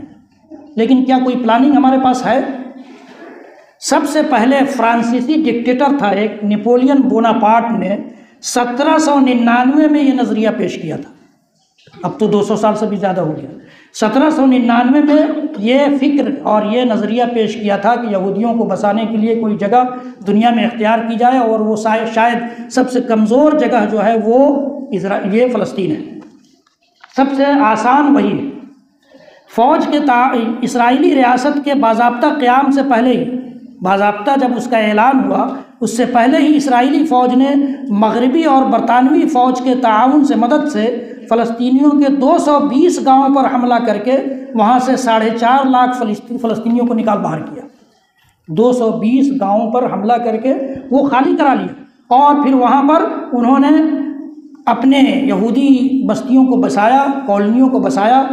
لیکن کیا کوئی پلاننگ ہمارے پاس ہے؟ سب سے پہلے فرانسیسی ڈکٹیٹر تھا ایک، نیپولین بوناپارٹ نے 1799 میں یہ نظریہ پیش کیا تھا، اب تو 200 سال سے بھی زیادہ ہو گیا۔ 1799 میں یہ فکر اور یہ نظریہ پیش کیا تھا کہ یہودیوں کو بسانے کے لیے کوئی جگہ دنیا میں اختیار کی جائے، اور وہ شاید سب سے کمزور جگہ جو ہے وہ یہ فلسطین ہے، سب سے آسان وہی ہے۔ فوج کے اسرائیلی ریاست کے باضابطہ قیام سے پہلے ہی، باضابطہ جب اس کا اعلان ہوا اس سے پہلے ہی اسرائیلی فوج نے مغربی اور برطانوی فوج کے تعاون سے مدد سے فلسطینیوں کے 220 گاؤں پر حملہ کر کے وہاں سے 4.5 لاکھ فلسطینیوں کو نکال باہر کیا۔ 220 گاؤں پر حملہ کر کے وہ خالی کرا لیا، اور پھر وہاں پر انہوں نے اپنے یہودی بستیوں کو بسایا، کالونیوں کو بسایا۔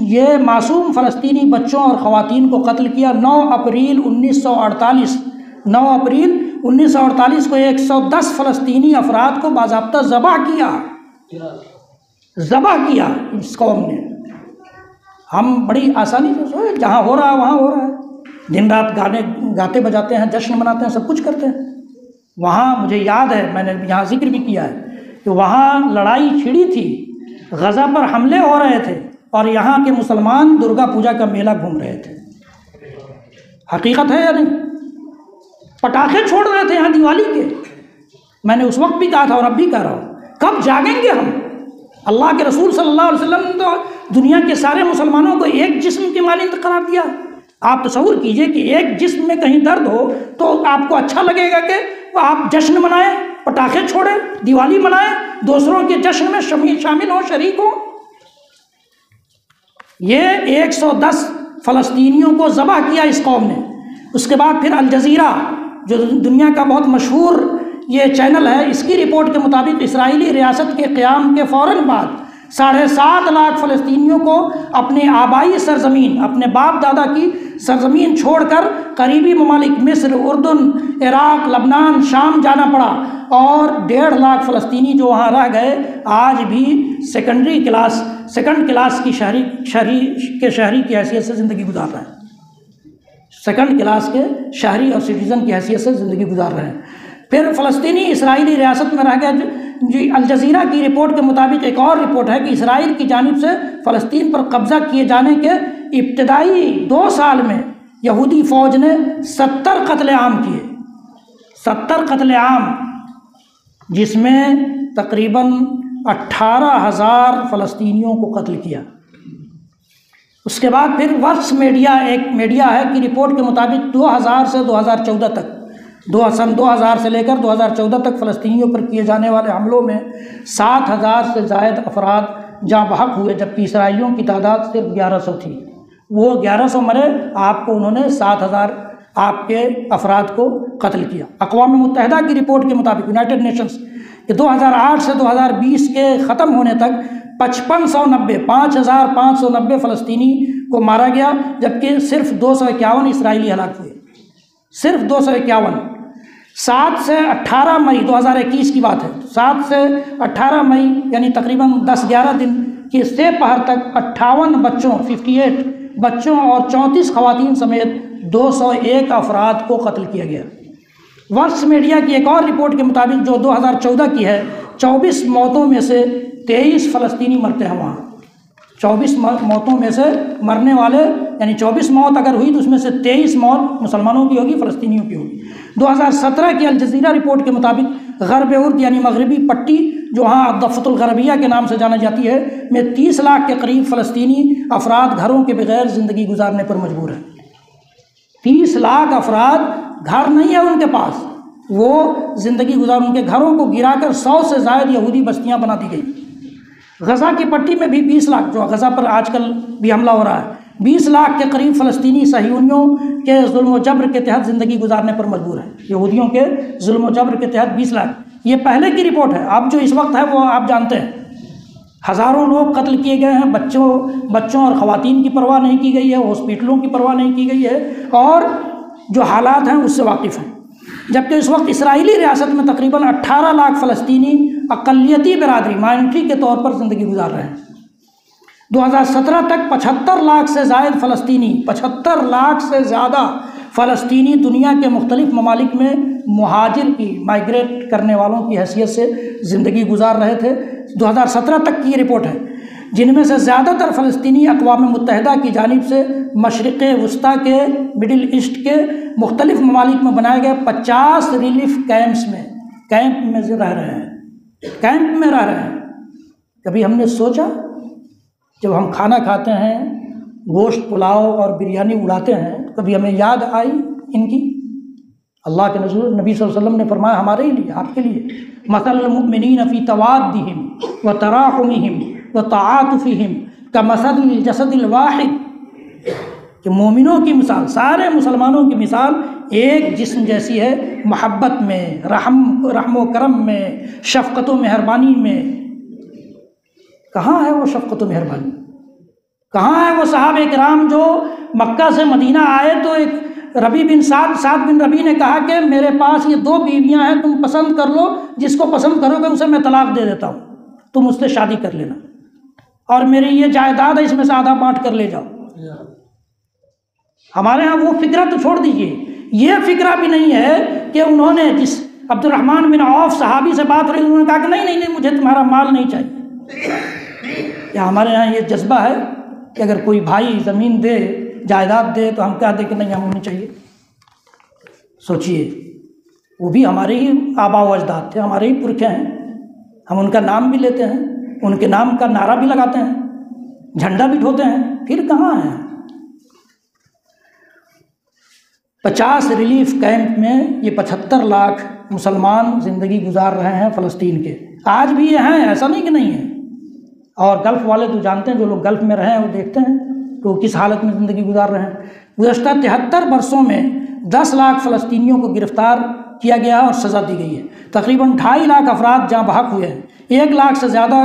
یہ معصوم فلسطینی بچوں اور خواتین کو قتل کیا۔ 9 اپریل 1948 کو 110 فلسطینی افراد کو باضابطہ ذبح کیا اس قوم نے۔ ہم بڑی آسانی سے سوچے جہاں ہو رہا ہے وہاں ہو رہا ہے، دن رات گانے گاتے بجاتے ہیں، جشن مناتے ہیں، سب کچھ کرتے ہیں۔ وہاں مجھے یاد ہے، میں نے یہاں ذکر بھی کیا ہے کہ وہاں لڑائی چھڑی تھی، غزہ پر حملے ہو رہے تھے، اور یہاں کے مسلمان درگا پوجا کا میلہ گھوم رہے تھے۔ حقیقت ہے یا نہیں؟ پٹاخے چھوڑ رہے تھے یہاں دیوالی کے۔ میں نے اس وقت بھی کہا تھا اور اب بھی کہہ رہا ہوں، کب جاگیں گے ہم؟ اللہ کے رسول صلی اللہ علیہ وسلم نے تو دنیا کے سارے مسلمانوں کو ایک جسم کی مانند قرار دیا۔ آپ تصور کیجئے کہ ایک جسم میں کہیں درد ہو تو آپ کو اچھا لگے گا کہ آپ جشن منائیں، پٹاخے چھوڑیں، دیوالی منائیں، دوسروں کے جشن میں شامل ہوں، شریک ہوں؟ یہ 110 فلسطینیوں کو ذبح کیا اس قوم نے۔ اس کے بعد پھر الجزیرہ جو دنیا کا بہت مشہور یہ چینل ہے، اس کی رپورٹ کے مطابق اسرائیلی ریاست کے قیام کے فوراً بعد 7.5 لاکھ فلسطینیوں کو اپنے آبائی سرزمین، اپنے باپ دادا کی سرزمین چھوڑ کر قریبی ممالک مصر، اردن، عراق، لبنان، شام جانا پڑا، اور 1.5 لاکھ فلسطینی جو وہاں رہ گئے آج بھی سیکنڈ کلاس کی شہری کی حیثیت سے زندگی گزار رہے ہیں، سیکنڈ کلاس کے شہری اور سٹیزن کی حیثیت سے زندگی گزار رہے ہیں۔ پھر فلسطینی اسرائیلی ریاست میں رہ گئے۔ جی الجزیرہ کی رپورٹ کے مطابق ایک اور رپورٹ ہے کہ اسرائیل کی جانب سے فلسطین پر قبضہ کیے جانے کے ابتدائی 2 سال میں یہودی فوج نے 70 قتل عام کیے، 70 قتل عام، جس میں تقریباً 18,000 فلسطینیوں کو قتل کیا۔ اس کے بعد پھر ورس میڈیا، ایک میڈیا ہے، کی رپورٹ کے مطابق 2000 سے 2014 تک، سن 2000 سے لے کر 2014 تک فلسطینیوں پر کیے جانے والے حملوں میں 7,000 سے زائد افراد جاں بحق ہوئے، جبکہ اسرائیلیوں کی تعداد صرف 1100 تھی۔ وہ 1100 مرے، آپ کو انہوں نے 7,000 آپ کے افراد کو قتل کیا۔ اقوام متحدہ کی رپورٹ کے مطابق، یونائٹڈ نیشنز، کہ 2008 سے 2020 کے ختم ہونے تک 5,590 فلسطینی کو مارا گیا، جبکہ صرف 251 اسرائیلی ہلاک ہوئے، صرف 251۔ 7 سے 18 مئی 2021 کی بات ہے، 7 سے 18 مئی یعنی تقریباً 10-11 دن کے سے پہر تک 58 بچوں اور 34 خواتین سمیت 201 افراد کو قتل کیا گیا۔ ورس میڈیا کی ایک اور رپورٹ کے مطابق جو 2014 کی ہے، 24 موتوں میں سے 23 فلسطینی مرتے ہیں وہاں۔ 24 موتوں میں سے مرنے والے، یعنی 24 موت اگر ہوئی تو اس میں سے 23 موت مسلمانوں کی ہوگی، فلسطینیوں کی ہوگی۔ 2017 کی الجزیرہ رپورٹ کے مطابق غرب ارد یعنی مغربی پٹی، جو وہاں الضفۃ الغربیہ کے نام سے جانا جاتی ہے، میں 30 لاکھ کے قریب فلسطینی افراد گھروں کے بغیر زندگی گزارنے پر مجبور ہیں۔ 30 لاکھ افراد گھر نہیں ہے ان کے پاس، وہ زندگی گزار، ان کے گھروں کو گرا کر 100 سے زائد یہودی بستیاں بنا دی گئی۔ غزہ کی پٹی میں بھی 20 لاکھ، جو غزہ پر آج کل بھی حملہ ہو رہا ہے، 20 لاکھ کے قریب فلسطینی صہیونیوں کے ظلم و جبر کے تحت زندگی گزارنے پر مجبور ہیں۔ یہودیوں کے ظلم و جبر کے تحت 20 لاکھ، یہ پہلے کی رپورٹ ہے، اب جو اس وقت ہے وہ آپ جانتے ہیں۔ ہزاروں لوگ قتل کیے گئے ہیں، بچوں اور خواتین کی پرواہ نہیں کی گئی ہے، ہاسپٹلوں کی پرواہ نہیں کی گئی ہے، اور جو حالات ہیں اس سے واقف ہیں۔ جبکہ اس وقت اسرائیلی ریاست میں تقریباً 18 لاکھ فلسطینی اقلیتی برادری مائنورٹی کے طور پر زندگی گزار رہے ہیں۔ 2017 تک 75 لاکھ سے زائد فلسطینی 75 لاکھ سے زیادہ فلسطینی دنیا کے مختلف ممالک میں مہاجر کی مائیگریٹ کرنے والوں کی حیثیت سے زندگی گزار رہے تھے۔ 2017 تک کی یہ رپورٹ ہے، جن میں سے زیادہ تر فلسطینی اقوام متحدہ کی جانب سے مشرق وسطیٰ کے مڈل ایسٹ کے مختلف ممالک میں بنائے گئے 50 ریلیف کیمپ میں رہ رہے ہیں۔ کبھی ہم نے سوچا جب ہم کھانا کھاتے ہیں، گوشت پلاؤ اور بریانی اڑاتے ہیں، کبھی ہمیں یاد آئی ان کی؟ اللہ کے رسول نبی صلی اللہ علیہ وسلم نے فرمایا ہمارے لیے، آپ کے لیے، مثل المؤمنین فی توادہم وتراحمہم وتعاطفہم کمثل الجسد الواحد، کہ مومنوں کی مثال، سارے مسلمانوں کی مثال ایک جسم جیسی ہے، محبت میں، رحم و کرم میں، شفقت و مہربانی میں۔ کہاں ہے وہ شفقت و مہربانی؟ کہاں ہے وہ صحابہ کرام جو مکہ سے مدینہ آئے تو ایک سعد بن ربیع نے کہا کہ میرے پاس یہ 2 بیویاں ہیں، تم پسند کر لو، جس کو پسند کرو گے اسے میں طلاق دے دیتا ہوں، تم اس سے شادی کر لینا، اور میری یہ جائیداد ہے اس میں سے آدھا بانٹ کر لے جاؤ۔ ہمارے ہاں وہ فکرہ تو چھوڑ دیجیے، یہ فکرہ بھی نہیں ہے کہ انہوں نے جس عبد الرحمن بن عوف صحابی سے بات رہی، انہوں نے کہا کہ نہیں مجھے تمہارا مال نہیں چاہیے۔ یا ہمارے ہاں یہ جذبہ ہے کہ اگر کوئی بھائی زمین دے، جائیداد دے تو ہم کہہ دیں کہ نہیں ہم ہونی چاہیے۔ سوچئے، وہ بھی ہمارے ہی آباء و اجداد تھے، ہمارے ہی پرکھے ہیں، ہم ان کا نام بھی لیتے ہیں، ان کے نام کا نعرہ بھی لگاتے ہیں، جھنڈا بھی ڈھوتے ہیں، پھر کہاں ہیں؟ 50 ریلیف کیمپ میں یہ 75 لاکھ مسلمان زندگی گزار رہے ہیں فلسطین کے، آج بھی یہ ہیں، ایسا نہیں کہ نہیں ہے۔ اور گلف والے تو جانتے ہیں، جو لوگ گلف میں رہے ہیں وہ دیکھتے ہیں کہ وہ کس حالت میں زندگی گزار رہے ہیں۔ گزشتہ 73 برسوں میں 10 لاکھ فلسطینیوں کو گرفتار کیا گیا اور سزا دی گئی ہے، تقریباً 2.5 لاکھ افراد جاں بحق ہوئے ہیں، 1 لاکھ سے زیادہ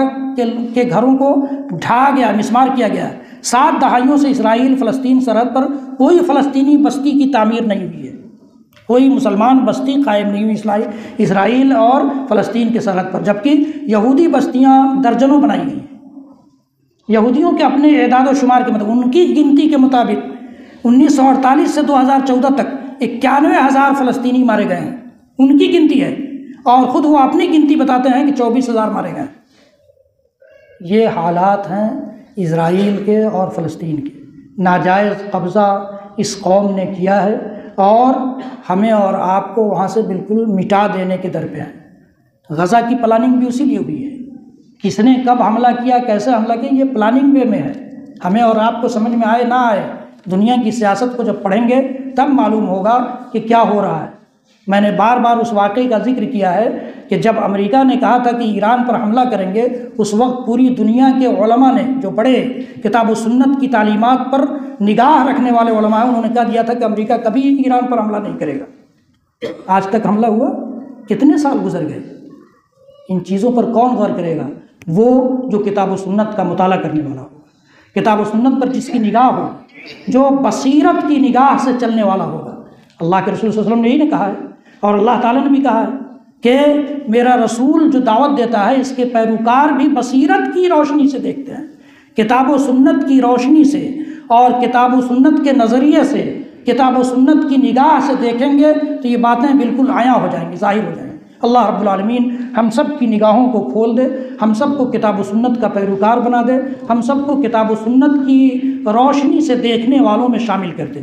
کے گھروں کو ڈھا گیا، مسمار کیا گیا۔ 7 دہائیوں سے اسرائیل فلسطین سرحد پر کوئی فلسطینی بستی کی تعمیر نہیں ہوئی ہے، کوئی مسلمان بستی قائم نہیں ہوئی اسرائیل اور فلسطین کے سرحد پر، جبکہ یہودی بستیاں درجنوں بنائی گئی ہیں۔ یہودیوں کے اپنے اعداد و شمار کے مطابق، ان کی گنتی کے مطابق 1948 سے 2014 تک 91,000 فلسطینی مارے گئے ہیں، ان کی گنتی ہے، اور خود وہ اپنی گنتی بتاتے ہیں کہ 24,000 مارے گئے ہیں۔ یہ حالات ہیں اسرائیل کے اور فلسطین کے، ناجائز قبضہ اس قوم نے کیا ہے، اور ہمیں اور آپ کو وہاں سے بالکل مٹا دینے کے در پہ ہیں۔ غزہ کی پلاننگ بھی اسی لیے ہوئی ہے، کس نے کب حملہ کیا، کیسے حملہ کیا، یہ پلاننگ وے میں ہے۔ ہمیں اور آپ کو سمجھ میں آئے نہ آئے، دنیا کی سیاست کو جب پڑھیں گے تب معلوم ہوگا کہ کیا ہو رہا ہے۔ میں نے بار بار اس واقعے کا ذکر کیا ہے کہ جب امریکہ نے کہا تھا کہ ایران پر حملہ کریں گے، اس وقت پوری دنیا کے علماء نے، جو بڑے کتاب و سنت کی تعلیمات پر نگاہ رکھنے والے علماء ہیں، انہوں نے کہہ دیا تھا کہ امریکہ کبھی ایران پر حملہ نہیں کرے گا۔ آج تک حملہ ہوا، کتنے سال گزر گئے؟ ان چیزوں پر کون غور کرے گا؟ وہ جو کتاب و سنت کا مطالعہ کرنے والا ہوگا، کتاب و سنت پر جس کی نگاہ ہو، جو بصیرت کی نگاہ سے چلنے والا ہوگا۔ اللہ کے رسول صلی اللہ علیہ وسلم نے یہی کہا ہے، اور اللہ تعالیٰ نے بھی کہا ہے کہ میرا رسول جو دعوت دیتا ہے، اس کے پیروکار بھی بصیرت کی روشنی سے دیکھتے ہیں، کتاب و سنت کی روشنی سے، اور کتاب و سنت کے نظریے سے، کتاب و سنت کی نگاہ سے دیکھیں گے تو یہ باتیں بالکل عیاں ہو جائیں گی، ظاہر ہو جائیں گی۔ اللہ رب العالمین ہم سب کی نگاہوں کو کھول دے، ہم سب کو کتاب و سنت کا پیروکار بنا دے، ہم سب کو کتاب و سنت کی روشنی سے دیکھنے والوں میں شامل کر دے۔